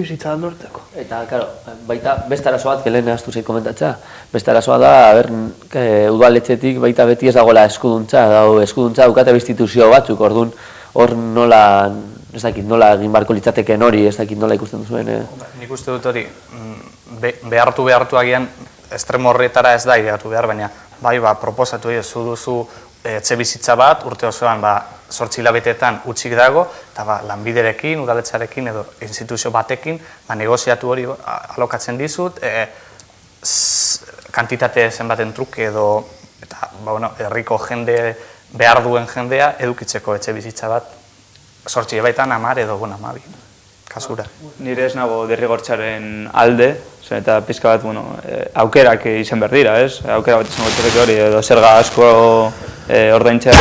Speaker 4: bizitza lortzeko.
Speaker 3: Eta, baita beste arazo bat, lehen ahaztu zait komentatzea, beste arazoa da, udaletxetik baita beti ez dagoela eskuduntza daukate instituzio batzuk, orduan hor nola egin barko litzateken hori, ez dakit nola ikusten duzuen.
Speaker 10: Nik uste dut hori, behartu agian, estremo horretara ez da ideatu behar, baina proposatu zu duzu etxe bizitza bat, urte osoan 8 hilabeteetan utzik dago, eta lanbiderekin, udaletxarekin edo instituzio batekin, negoziatu hori alokatzen dizut, kantitate zenbaten truke edo, eta herriko jende behar duen jendea edukitzeko etxe bizitza bat, 8 hilabetetan 10 edo 12 kasura.
Speaker 2: Nire ez nago derrigortzaren alde, eta pizka bat, aukerak izan behar dira, ez? Aukera bat izango txerreke hori, edo zerga asko ordaintzea,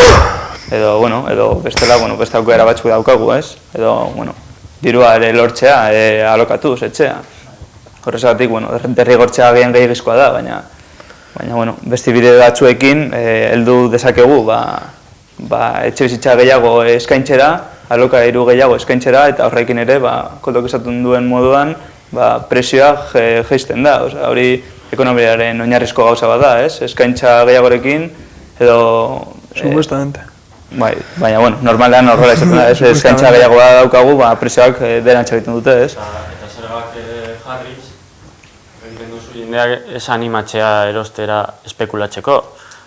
Speaker 2: edo bestela, beste aukera batzuk daukagu, ez? Edo, dirua ere lortzea, alokatuz, etxea. Horrezagatik, derrigortzea agian gehiagizkoa da, baina, beste bide batzuekin heldu dezakegu, etxe bizitza gehiago eskaintzera, alokairu gehiago eskaintzera, eta horrekin ere, koltok esaten duen moduan, presioa jaisten da. Hori ekonomiaren oinarrizko gauza bat da, ez? Eskaintza gehiagorekin, edo...
Speaker 4: Supuestamente.
Speaker 2: Baina, normalean horrela izaten da, ez? Eskaintza gehiagoa daukagu, presioak derantxa egiten dute, ez?
Speaker 5: Eta zergak jarriz, egiten duzu jendeak ez animatzea erostera espekulatzeko.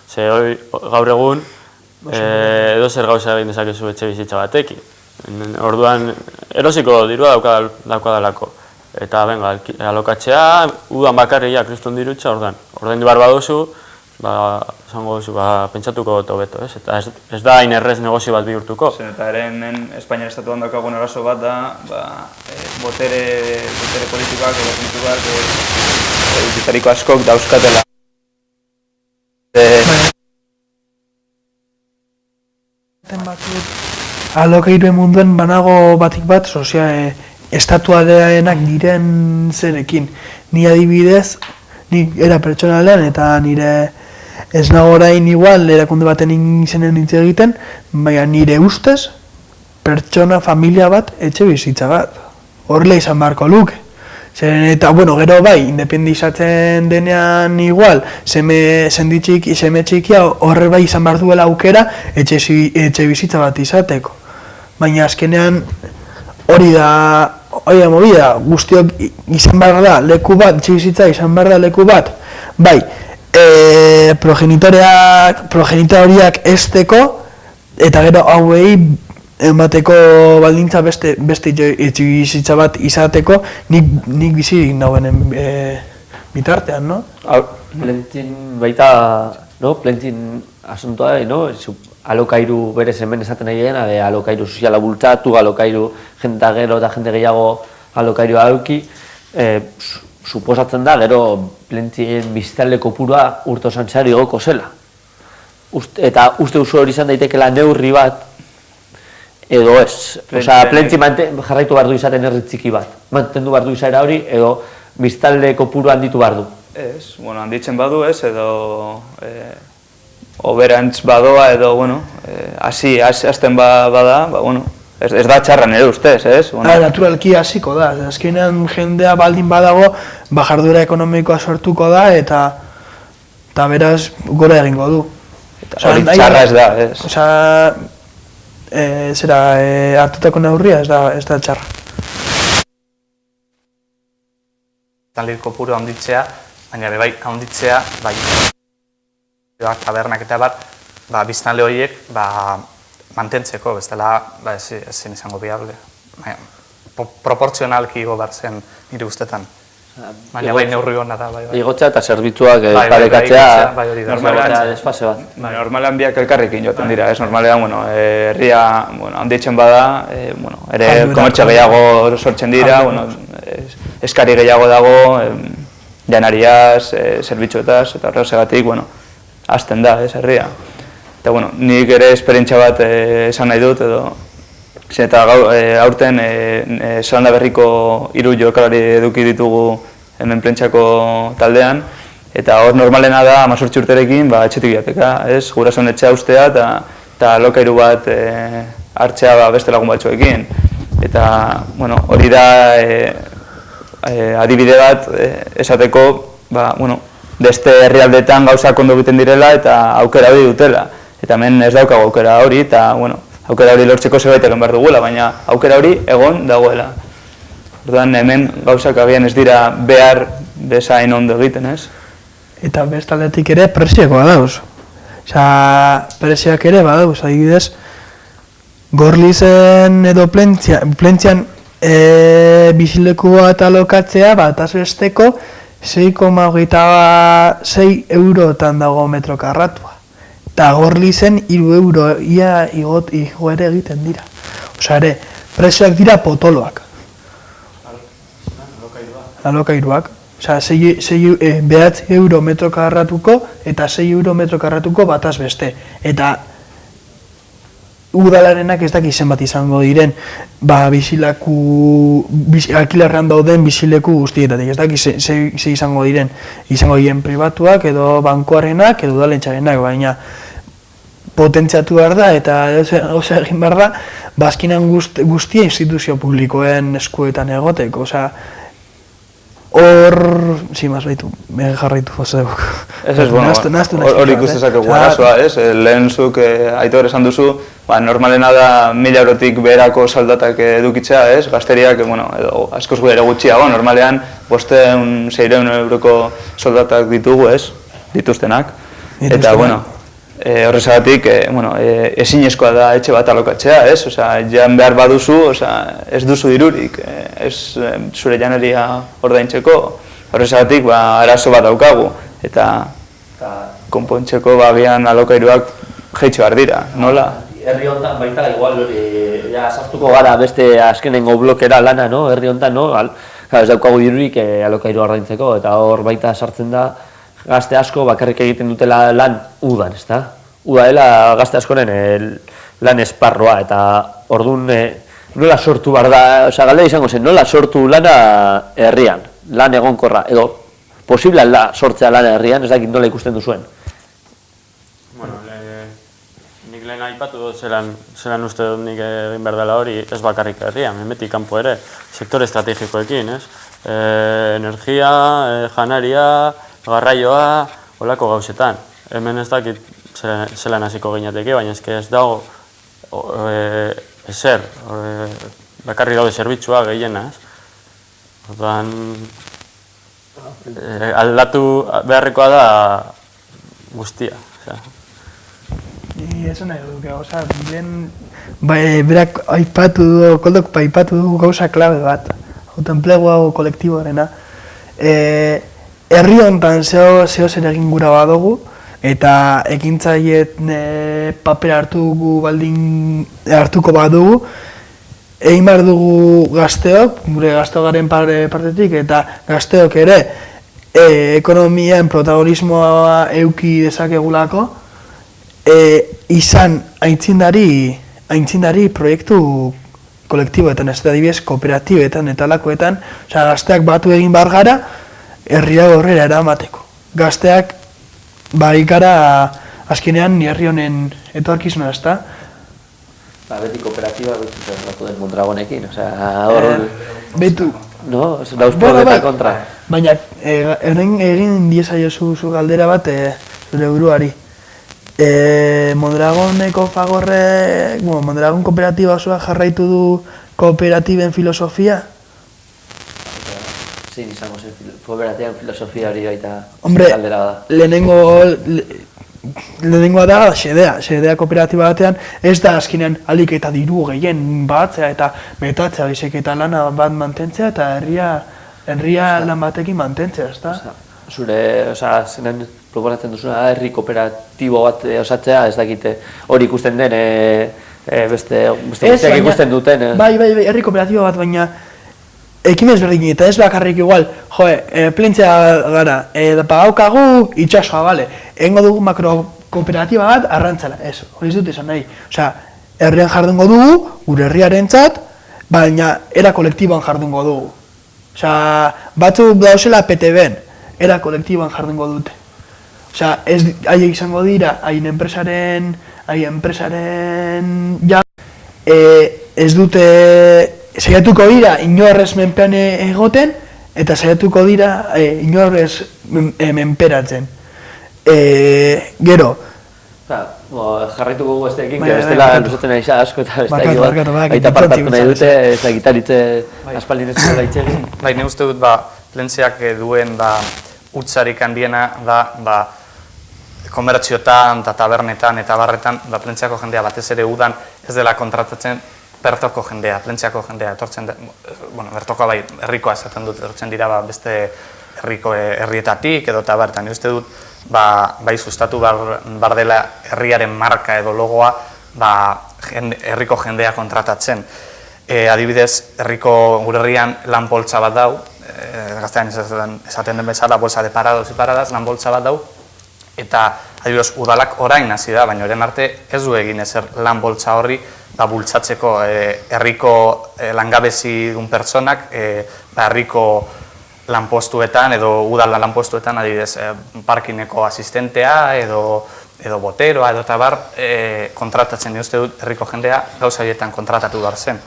Speaker 5: Ze gaur egun, edo zer gauza egin dezakezu etxe bizitza batekin. Orduan, erosiko dirua daukadalako. Eta, alokatzea, udan bakarria kriston dirutza, ordaindu behar baduzu, esango duzu, pentsatuko dut hobeto, ez? Eta ez da hain errez negozio bat bihurtuko.
Speaker 2: Eta hemen Espainiar estatuan daukagun arazo bat da, botere politikoak edo politikoak bitariko askok dauzkatela.
Speaker 4: Alokairuen munduen banago batik bat, estatuarenak diren zerekin. Ni adibidez, ni era pertsonalean eta nire ez nago orain igual erakunde baten izenen hitz egiten, baina nire ustez pertsona, familia bat, etxe bizitza bat. Horrela izan beharko luke. Eta, gero bai, independizatzen denean igual, seme txikia horre bai izan behar duela aukera etxe bizitza bat izateko. Baina azkenean hori da movida, guztiok izan behar da leku bat, etxe bizitza izan behar da leku bat, bai, progenitoriak esteko, eta gero hauei emateko baldintza beste etxe bizitza bat izateko, nik bizirik nagoen bitartean, no?
Speaker 3: Plentzin baita, plentzin asuntoa, alokairu berez hemen esaten nahi dena, alokairu soziala bultzatu, alokairu jende gero eta jende gehiago alokairua auki, suposatzen da, gero plentzien biztanle kopurua urte osoan zehar igoko zela. Eta uste usu hori izan daitekela neurri bat, edo ez. Plentzi jarraitu behar du izaten herri txiki bat. Mantendu behar du izaera hori, edo biztanle kopuru handitu behar du.
Speaker 2: Ez, handitzen badu ez, edo oberantz badoa, edo, hasten bada, ez da txarra nire ustez, ez?
Speaker 4: Naturalki hasiko da, azkenean jendea baldin badago, jardura ekonomikoa sortuko da, eta beraz gora egingo du.
Speaker 2: Hori txarra ez da, ez?
Speaker 4: Hartutako neurria ez da txarra.
Speaker 10: Biztanle kopuru handitzea, baina bai handitzea, bai tabernak eta biztanle horiek mantentzeko, bestela ezin izango biable. Proportzionalki igo behar zen nire ustetan. Baina bai neurri hona da.
Speaker 3: Igotzea eta zerbitzuak parekatzea desfase bat.
Speaker 2: Normalean biak elkarrekin joaten dira, ez? Normalean, herria handitzen bada, ere komertxa gehiago sortzen dira, eskari gehiago dago, janariaz, zerbitzuetaz, eta horregatik, hasten da, ez herria. Eta, nik ere esperientzia bat esan nahi dut, edo eta aurten Zelanda Berriko 3 jokalari eduki ditugu hemen Plentzako taldean, eta hor normalena da 18 urterekin etxetik jateka, ez? Gurasoen etxea ustea eta alokairu bat hartzea beste lagun batzuekin. Eta hori da adibide bat esateko beste herrialdeetan gauzak ondo egiten direla eta aukera hori dutela. Eta hemen ez daukagu aukera hori, eta aukera hori lortzeko zerbait egin behar dugula, baina aukera hori egon dagoela. Orduan hemen gauzak agian ez dira behar bezain ondo egiten, ez?
Speaker 4: Eta bestaldetik ere presioak badauz. Presioak ere badauz, adibidez, Gorlizen edo Plentzian bizileku bat alokatzea, bataz besteko 6,26 eurotan dago metro karratua. Eta Gorlizen 3 euro ia igoere egiten dira. Ere, presioak dira potoloak. Alokairuak. 9 euro metro karratuko eta 6 euro metro karratuko bataz beste. Eta udalarenak ez daki zenbat izango diren alkilerrean dauden bizileku guztietatik. Ez daki ze izango diren. Izango diren pribatuak edo bankoarenak edo udaletxarenak, baina potentziatu behar da eta gauza egin behar da bazkinan guztia instituzio publikoen eskuetan egoteko. Hor, zimaz behitu, jarraitu fozebuk.
Speaker 2: Hor ikustezak egu arazoa, ez? Lehen zuk Aitor esan duzu, normalena da 1.000 eurotik beherako soldatak edukitzea, ez? Gazteriak, edo askoz ere gutxiago, normalean 500-600 euroko soldatak ditugu, ez? Dituztenak. Eta, horrezagatik, ezinezkoa da etxe bat alokatzea, ez? Jan behar baduzu, ez duzu dirurik, ez zure janaria ordaintzeko. Horrezagatik, arazo bat daukagu. Eta konpontzeko bagian alokairuak jaitsi behar dira, nola?
Speaker 3: Herri honetan baita, igual, sartuko gara beste azkenengo blokera lana, no? Herri honetan, no? Ez daukagu dirurik alokairu ordaintzeko, eta hor baita sartzen da gazte asko bakarrik egiten dutela lan udan, ezta? Uda dela gazte askoren lan esparroa, eta orduan nola sortu behar da, galdera izango zen, nola sortu lana herrian, lan egonkorra, edo posible da sortzea lana herrian, ez dakit nola ikusten duzuen?
Speaker 5: Bueno, nik lehen aipatu dut zelan uste dut nik egin behar dela hori, ez bakarrik herrian, hemetik kanpo ere, sektore estrategikoekin, ez? Energia, janaria, garraioa, holako gauzetan. Hemen ez dakit zelan hasiko gineateke, baina ez dago ezer, bakarrik daude zerbitzua gehiena, ez? Orduan, aldatu beharrekoa da guztia.
Speaker 4: Ni eso nahi duke, lehen berak koldok aipatu du gauza klabe bat, autoenplegua kolektiboarena. Herri honetan zeo zer egin gura badugu, eta ekintzaiet paper hartuko badugu, egin behar dugu gazteok, gure gazteogaren partetik, eta gazteok ere ekonomian protagonismoa euki dezakegulako, izan aintzindari proiektu kolektiboetan, ez da adibidez kooperatibetan eta lakoetan, gazteak batu egin behar gara, herria horrela eramateko. Gazteak ikara azkenean herri honen etorkizuna, ez da?
Speaker 3: Beti kooperatiba batu den Mondragonekin, hor...
Speaker 4: Betu.
Speaker 3: No? Dauz pro eta kontra.
Speaker 4: Baina, egin diezaiozu zu galdera bat zure buruari. Mondragoneko Fagorre, Mondragon kooperatiba osoa jarraitu du kooperatiben filosofia?
Speaker 3: Zein izango zen kooperatiben filosofia hori baita galdera da.
Speaker 4: Lehenengoa da xedea kooperatiba batean ez da azkenean alik eta diru gehien batzea eta metatzea bizek eta lana bat mantentzea eta herria lan batekin mantentzea, ez da?
Speaker 3: Zure, zenen proposatzen duzuna herri kooperatibo bat osatzea, ez dakite hori ikusten den beste guztiak ikusten duten.
Speaker 4: Bai, herri kooperatibo bat, baina ekimez berdin eta ez bakarrik igual, plentzea gara, pagaukagu itxasoa, bale, egingo dugu makrokooperatiba bat arrantzala, ez, hori dut esan nahi. Herrian jardungo dugu, gure herriarentzat, baina era kolektiboan jardungo dugu. Batzu dauzela PTB-en, era kolektiboan jardungo dute. Ez haiek izango dira, haien enpresaren ez dute saiatuko dira inorrez menpean egoten, eta saiatuko dira inorrez menperatzen. Gero.
Speaker 3: Jarraituko gugu estekin, que bestela luzatzen ari asko eta beste aita partartu nahi dute, ez da gitaritze aspaldin ez dela itxegin.
Speaker 10: Bai, ne uste dut, plentziak duen utzarik handiena da, komertziotan eta tabernetan eta barretan, plentziako jendea batez ere udan ez dela kontratatzen bertoko jendea, plentziako jendea etortzen, bertokoa bai, herrikoa esaten dut, etortzen dira beste herrietatik edo eta bertan. Ni uste dut, bai sustatu bar dela herriaren marka edo logoa, herriko jendea kontratatzen. Adibidez, gure herrian lan poltsa bat dau, gaztean esaten den bezala, bolsa de parados y paradas, lan poltsa bat dau, eta adibidez, udalak orain hasi da, baina orain arte ez du egin ezer lan poltsa horri, bultzatzeko herriko langabezi dun pertsonak, herriko lanpostuetan edo udal lanpostuetan, adibidez, parkineko asistentea edo boteroa edo eta bar, kontratatzen uste dut herriko jendea gauza horietan kontratatu behar zen.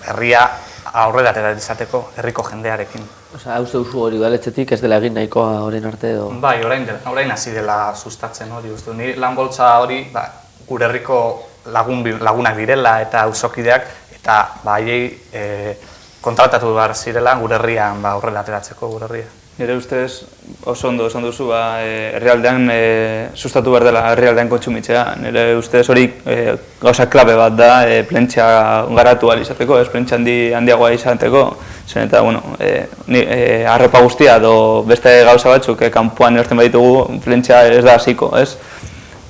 Speaker 10: Herria aurrera izateko herriko jendearekin.
Speaker 3: Uste duzu hori udaletxetik ez dela egin nahikoa orain arte edo?
Speaker 10: Bai, orain hasi dela sustatzen hori, uste dut. Ni lan boltsa hori gure herriko lagunak direla eta auzokideak eta haiei kontratatu behar zirela gure herrian aurrera ateratzeko gure herria.
Speaker 2: Nire ustez oso ondo esan duzu, herrialdean sustatu behar dela herrialdean kontsumitzea. Nire ustez hori gauza klabe bat da plentxa garatu ahal izateko, plentxa handiagoa izateko. Zen eta, arropa guztia edo beste gauza batzuk kanpoan erortzen baditugu, plentxa ez da hasiko, ez?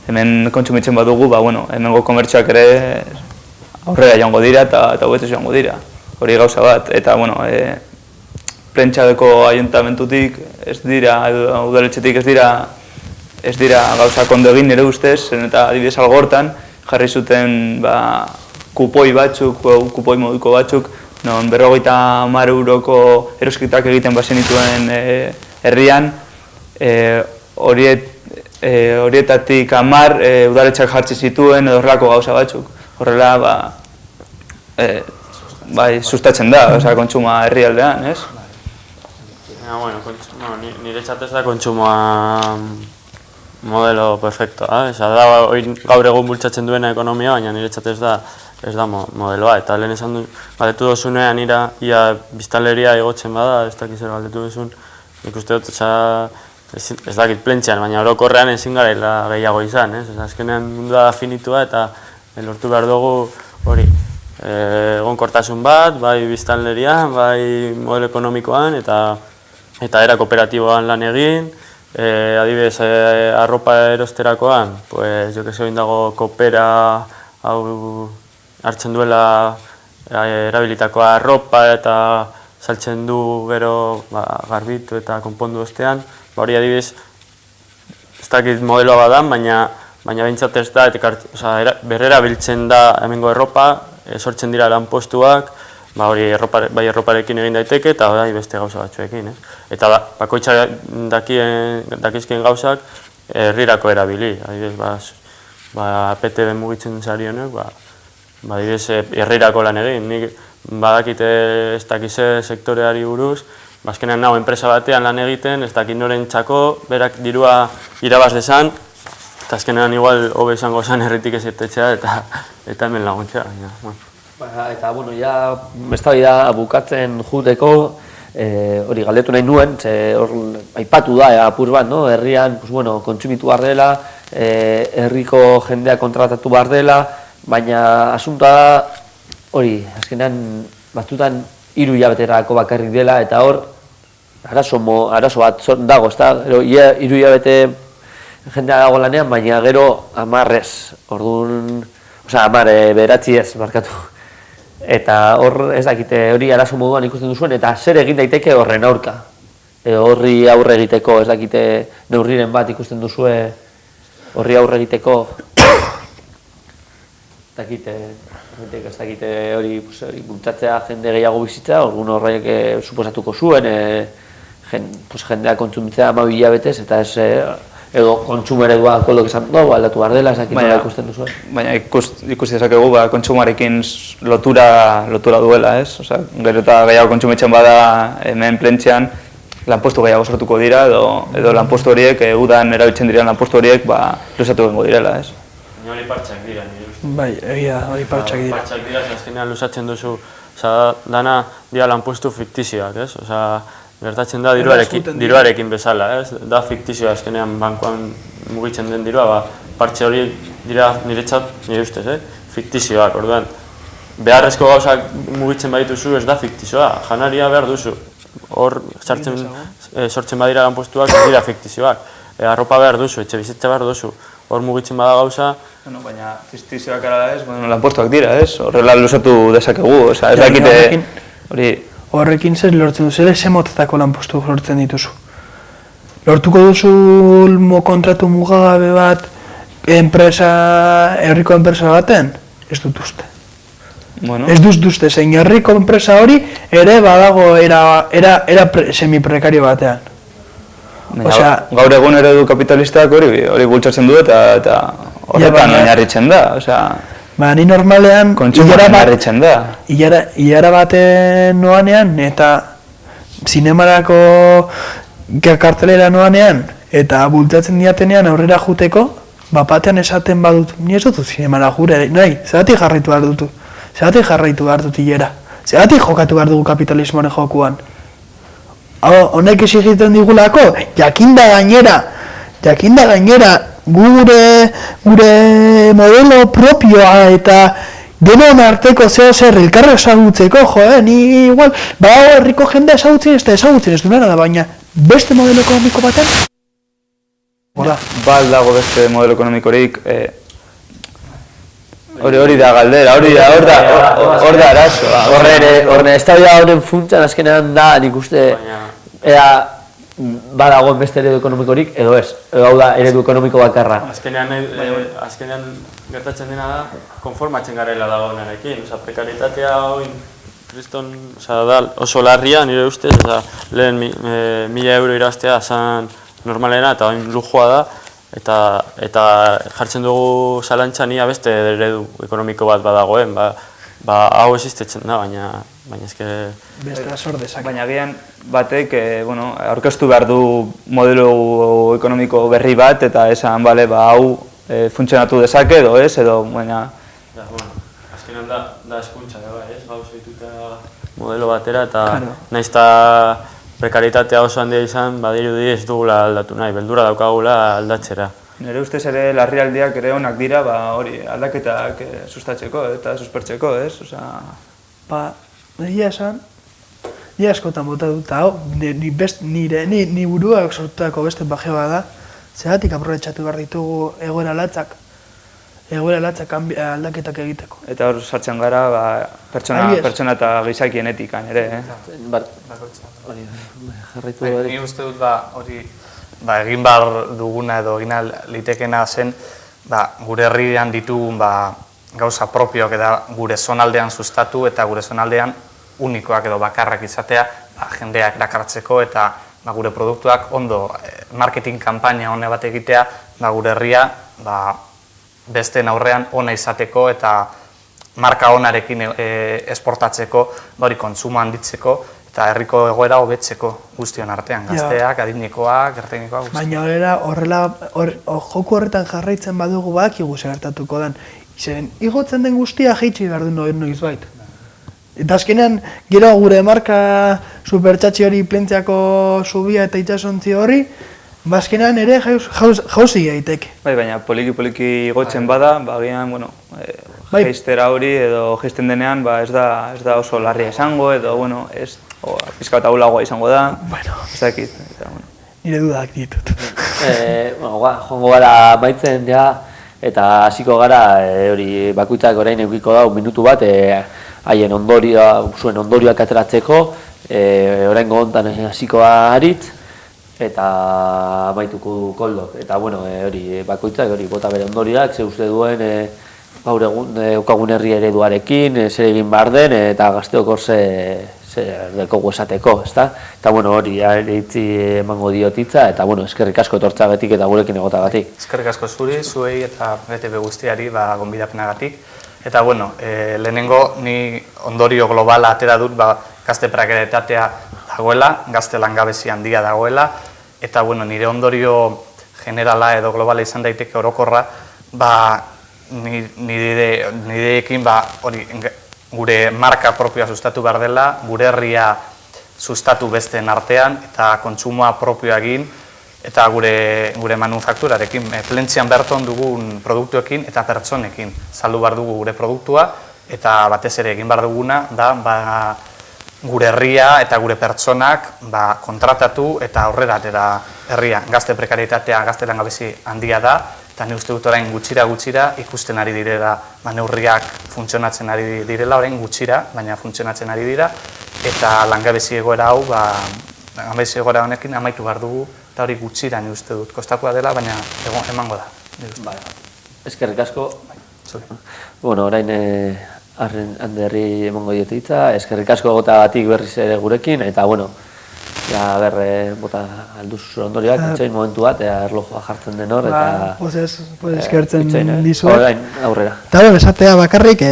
Speaker 2: Hemen kontsumitzen badugu, hemengo komertzioak ere aurrera joango dira eta hobetuz joango dira. Hori gauza bat, eta, Prentxadeko ayuntamentutik ez dira, udaletxetik ez dira gauzak ondo egin nire ustez, zen eta adibidez Algortan jarri zuten kupoi batzuk, kupoi moduko batzuk, non 50 euroko erosketak egiten bazenituen herrian, horietatik 10 udaletxak jartzi zituen edo horrelako gauza batzuk. Horrela, sustatzen da, kontsuma herrialdean, ez?
Speaker 5: Nire txat ez da kontsumoa modelo perfectoa. Da gaur egun bultzatzen duena ekonomia, baina nire txat ez da modeloa. Eta lehen esan du, galdetu dozunean ia biztanleria igotzen bada, ez dakit zer galdetu duzun. Nik uste dut, ez dakit plentxean, baina orokorrean ezin gara gehiago izan. Azkenean mundua da finitua eta lortu behar dugu hori. Egonkortasun bat, bai biztanleria, bai modelo ekonomikoan eta era kooperatiboan lan egin, adibidez arropa erosterakoan, jo que zein dago koopera hau hartzen duela erabilitako arropa eta saltzen du gero garbitu eta konpondu ostean. Hori adibidez, ez dakit modeloa badan, baina behintzat ez da, berrera biltzen da hemengo erropa, sortzen dira lanpostuak, bai erroparekin egin daiteke eta beste gauza batzuekin. Eta bakoitza dakizkien gauzak herrirako erabili. Adibidez, PTB mugitzen zarionek, adibidez herrirako lan egin. Nik badakite ez dakize sektoreari buruz, azkenean nago enpresa batean lan egiten, ez dakit noren txako, berak dirua irabaz dezan, eta azkenean igual hobe izango zen herritik ezetetxea eta hemen laguntzea.
Speaker 3: Eta, ja, eztabaida bukatzen juteko, hori galdetu nahi nuen, aipatu da, apur bat, herrian, kontsumitu behar dela, herriko jendea kontratatu behar dela, baina asuntoa da, hori, azkenean, batzutan 3 hilabeterako bakarrik dela, eta hor, arazo bat dago, ez da, 3 hilabete jendea dago lanean, baina gero 10 ez, orduan, 9 ez, markatu. Eta hor ez dakite hori arazo moduan ikusten duzuen, eta zer egin daiteke horren aurka. Horri aurre egiteko, ez dakite neurriren bat ikusten duzue horri aurre egiteko. Ez dakite hori bultzatzea jende gehiago bizitza, orduan horrek suposatuko zuen, jendea kontsumitzea 12 hilabetez, eta ez edo kontsumeredua kolok esan dugu, aldatu behar dela, esakin nola ikusten duzuen. Baina
Speaker 2: ikusi dezakegu, kontsumarekin lotura duela, ez? Gero eta gehiago kontsumitzen bada hemen plentxean, lanpostu gehiago sortuko dira, edo lanpostu horiek, udan erabiltzen diren lanpostu horiek, luzatu gengo direla, ez?
Speaker 5: Hori partxak dira, nire uste.
Speaker 4: Bai, egia, hori partxak dira.
Speaker 5: Partxak dira, azkenean luzatzen duzu, dana dira lanpostu fiktizioak, ez? Gertatzen da diruarekin bezala, ez? Da fiktizioa azkenean bankoan mugitzen den dirua, partxe hori dira niretzat, nire ustez, fiktizioak, orduan. Beharrezko gauzak mugitzen badituzu ez da fiktizioa, janaria behar duzu. Hor sortzen badira lanpostuak ez dira fiktizioak. Arropa behar duzu, etxe bizitza behar duzu. Hor mugitzen bada gauza.
Speaker 2: Baina fiktizioak ara ez, lanpostuak dira, ez? Horrela luzatu dezakegu, ez dakite hori...
Speaker 4: Horrekin zer lortzen duzu, ere motatako lanpostu lortzen dituzu. Lortuko duzu kontratu mugagabe bat herriko enpresa baten? Ez dut uste. Ez dut uste, zein herriko enpresa hori ere badago era semiprekario batean.
Speaker 2: Gaur egun eredu kapitalistak hori bultzatzen du eta horretan oinarritzen da.
Speaker 4: Ni normalean hilara baten noanean eta zinemarako kartelera noanean eta bultatzen diatenean aurrera juteko, batean esaten badut, ni ez dut zinemara jure, nahi, zeratik jarraitu behar dut hilera, zeratik jokatu behar dugu kapitalismoaren jokuan. honek esigiten digulako, jakinda gainera gure modelo propioa eta denon arteko zeo zer elkarra ezagutzeko, ni igual, herriko jendea ezagutzen ez duena da, baina beste modelo ekonomiko baten?
Speaker 2: Dago beste modelo ekonomikorik, hori da galdera, hor da arazoa.
Speaker 3: Horre, eztabaida honen funtsan azkenean da, nik uste, badagoen beste eredu ekonomikorik, edo ez, hau da eredu ekonomiko bakarra.
Speaker 5: Azkenean gertatzen dena da, konformatzen garela dagoenarekin, prekaritatea kriston, da oso larria nire ustez, lehen 1.000 euro irabaztea zan normalena eta oin lujua da, eta jartzen dugu zalantzan ia beste eredu ekonomiko bat badagoen, hau existitzen da, baina ezke...
Speaker 4: Beste sor dezake.
Speaker 2: Baina gian batek, aurkeztu behar du modelo ekonomiko berri bat, eta esan, hau funtzionatu dezake edo ez, edo, baina...
Speaker 5: Azkenan da eskuntza, ez? Gauz dituta modelo batera, eta nahiz eta prekaritatea oso handia izan, badirudi ez dugula aldatu nahi, beldura daukagula aldatzera.
Speaker 2: Nire ustez ere larrialdiak ere onak dira, hori aldaketak sustatzeko eta suspertzeko, ez?
Speaker 4: Egia esan, ia askotan bota dut, ni buruak sortutako beste bajea da, zeratik aprobetxatu behar ditugu egoera latzak aldaketak egiteko.
Speaker 2: Eta hor sartzen gara pertsona eta gizakien etikan ere,
Speaker 10: Ni uste dut hori egin behar duguna edo egin litekena zen gure herrian ditugun gauza propioak eta gure zonaldean sustatu eta gure zonaldean unikoak edo bakarrak izatea jendeak erakartzeko eta gure produktuak ondo marketing kanpaina hone bat egitea gure herria besteen aurrean ona izateko eta marka onarekin esportatzeko hori kontsumo handitzeko eta herriko egoera hobetzeko guztion artean, gazteak, adinekoak, gerteknikoak guztiak.
Speaker 4: Baina horrela, joku horretan jarraitzen badugu badakigu gertatuko den. Igotzen den guztia jaitsi behar du noiz bait. Eta azkenean, gero gure marka supertxatxi hori plentziako subia eta itxasontzi horri, azkenean ere jauzi gaiteke.
Speaker 2: Baina poliki igotzen bada, bagian, jaistera hori edo jaisten denean ez da oso larria izango edo, pizka eta ulagoa izango da, ez dakit.
Speaker 4: Nire dudak ditut.
Speaker 3: Joango gara maitzen eta hasiko gara hori bakoitzak orain edukiko da minutu bat haien zuen ondorioak ateratzeko, oraingo hontan hasiko aritz eta amaituko du koldok. Eta hori bakoitzak bota bere ondorioak, ze uste duen gaur egun daukagun herri ereduarekin, zer egin behar den eta gazteok hor zer dekogu esateko, ezta? Eta hori eritzi emango diotitza eta eskerrik asko etortzagatik eta gurekin egotagatik.
Speaker 10: Eskerrik asko zuei eta BTV guztiari gonbidapenagatik. Eta lehenengo ni ondorio globala atera dut gazte prekaritatea dagoela, gazte langabezi handia dagoela eta nire ondorio generala edo globala izan daiteke orokorra nireekin gure marka propioa sustatu behar dela, gure herria sustatu besteen artean eta kontsumoa propioa egin eta gure manufakturarekin, plentzian berton dugun produktuekin eta pertsonekin saldu behar dugu gure produktua eta batez ere egin behar duguna da gure herria eta gure pertsonak kontratatu eta aurrera atera herria. Gazte prekaritatea, gazte langabezi handia da eta ni uste dut orain gutxira ikusten ari direla, neurriak funtzionatzen ari direla orain gutxira, baina funtzionatzen ari dira eta langabezi egoera hau, langabezi egoera honekin amaitu behar dugu eta hori gutxira ni uste dut, kostakoa dela, baina emango da.
Speaker 3: Eskerrik asko. Orain Anderri emango diote hitza, eskerrik asko egotagatik berriz ere gurekin eta bota alduz ondorioak, itxoin momentu bat, erlojoa jartzen den hor, eta...
Speaker 4: Eskertzen dizuet.
Speaker 3: Orain, aurrera.
Speaker 4: Eta esatea bakarrik,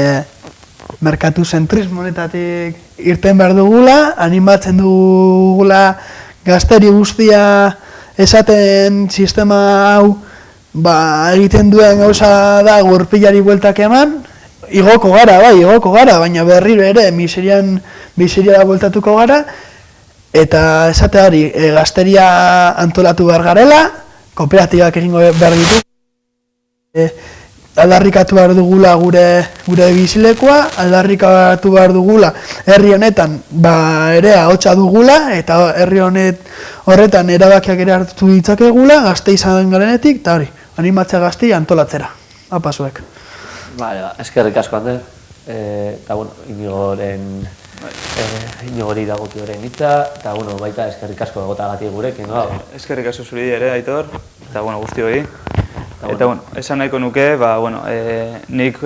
Speaker 4: merkatu zentrismonetatik irten behar dugula, animatzen dugula gazteri guztia esaten sistema hau egiten duen gauza da gurpilari bueltak eman, igoko gara, baina berriro ere miseriara bueltatuko gara, Eta esate hori, gazteria antolatu behar garela, kooperatibak egingo behar ditu, aldarrikatu behar dugula gure bizilekoa, aldarrikatu behar dugula herri honetan ere ahotsa dugula, eta herri horretan erabakiak ere hartu ditzakegula, gazte izan garenetik, eta hori, animatzea gaztei antolatzera. Apasuek.
Speaker 3: Vale, eskerrik asko, Ander. Eta, bueno, Inigori dagokioren hitza, eta, bueno, baita eskerrik asko egotagatik gurekin, no?
Speaker 2: Eskerrik asko zuri ere, Aitor, eta, bueno, guzti hori. Eta, bueno, esan nahiko nuke, nik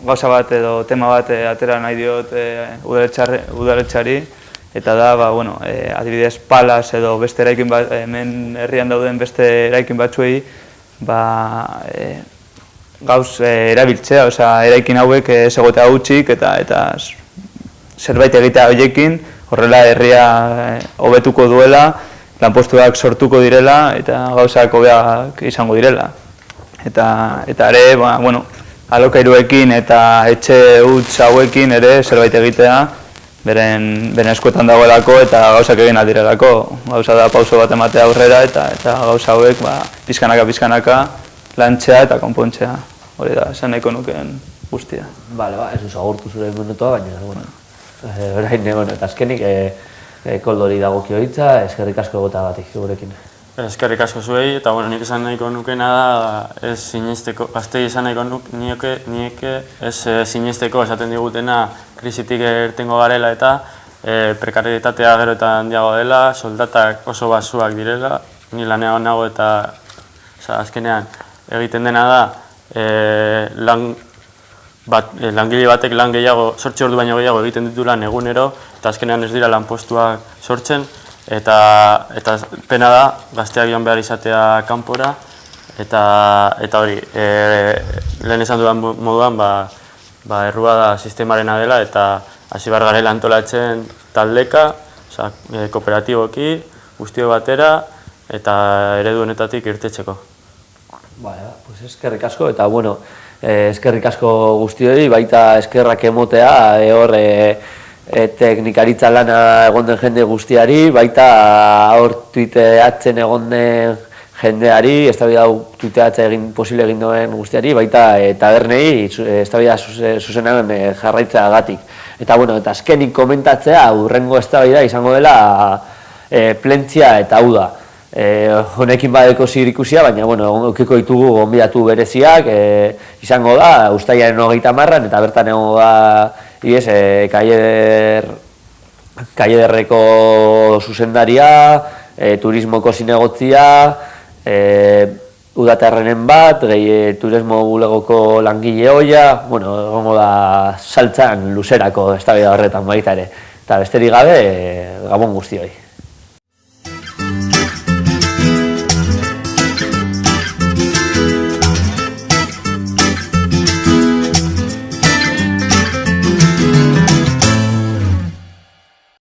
Speaker 2: gauza bat edo tema bat atera nahi diot udaletxari, eta da, adibidez, Palas edo beste eraikin bat, hemen herrian dauden beste eraikin batzuei, gauz erabiltzea, eraikin hauek ez egotea hutsik eta zerbait egitea horiekin, horrela herria hobetuko duela, lanpostuak sortuko direla eta gauzak hobeak izango direla. Eta ere, alokairuekin eta etxe huts hauekin ere zerbait egitea, beren eskuetan dagoelako eta gauzak egin aldirelako. Gauza da pauso bat ematea aurrera eta gauza hauek pizkanaka lantzea eta konpontzea. Hori da, esan nahiko nukeen guztia.
Speaker 3: Bale, ez duz agurtu zure minutua, baina, orain, eta azkenik Koldori dagokio hitza, eskerrik asko egotagatik gurekin.
Speaker 5: Eskerrik asko zuei, eta nik esan nahiko nukeena da, ez sinesteko, gaztei esan nahiko nieke, ez sinesteko esaten digutena krisitik irtengo garela eta prekarietatea gero eta handiago dela, soldatak oso basuak direla, ni lanean nago eta azkenean egiten dena da, langile batek lan gehiago, 8 ordu baino gehiago egiten ditu lan egunero, eta azkenean ez dira lanpostuak sortzen, eta pena da, gazteak joan behar izatea kanpora, eta hori, lehen esan dudan moduan, errua da sistemarena dela, eta hasi behar garela antolatzen taldeka, kooperatiboki, guztio batera, eta eredu honetatik irtetzeko.
Speaker 3: Eskerrik asko, eta eskerrik asko guztioi, baita eskerrak emotea, hor teknikaritza lana egon den jende guztiari, baita hor tuiteatzen egon den jendeari, eztabaida tuiteatzen posible egin duen guztiari, baita tabernei eztabaida zuzenean jarraitzeagatik. Eta azkenik komentatzea, hurrengo eztabaida izango dela plentzia eta hau da. Honekin badeko zirikusia, baina eukiko ditugu gonbidatu bereziak, izango da, uztailaren 30an, eta bertan egongo da Kaiederreko zuzendaria, turismoko zinegotzia, udaterrenen bat, turismo bulegoko langile hoia, egongo da saltzan luzerako eztabaida horretan baita ere. Eta besterik gabe, gabon guztioi.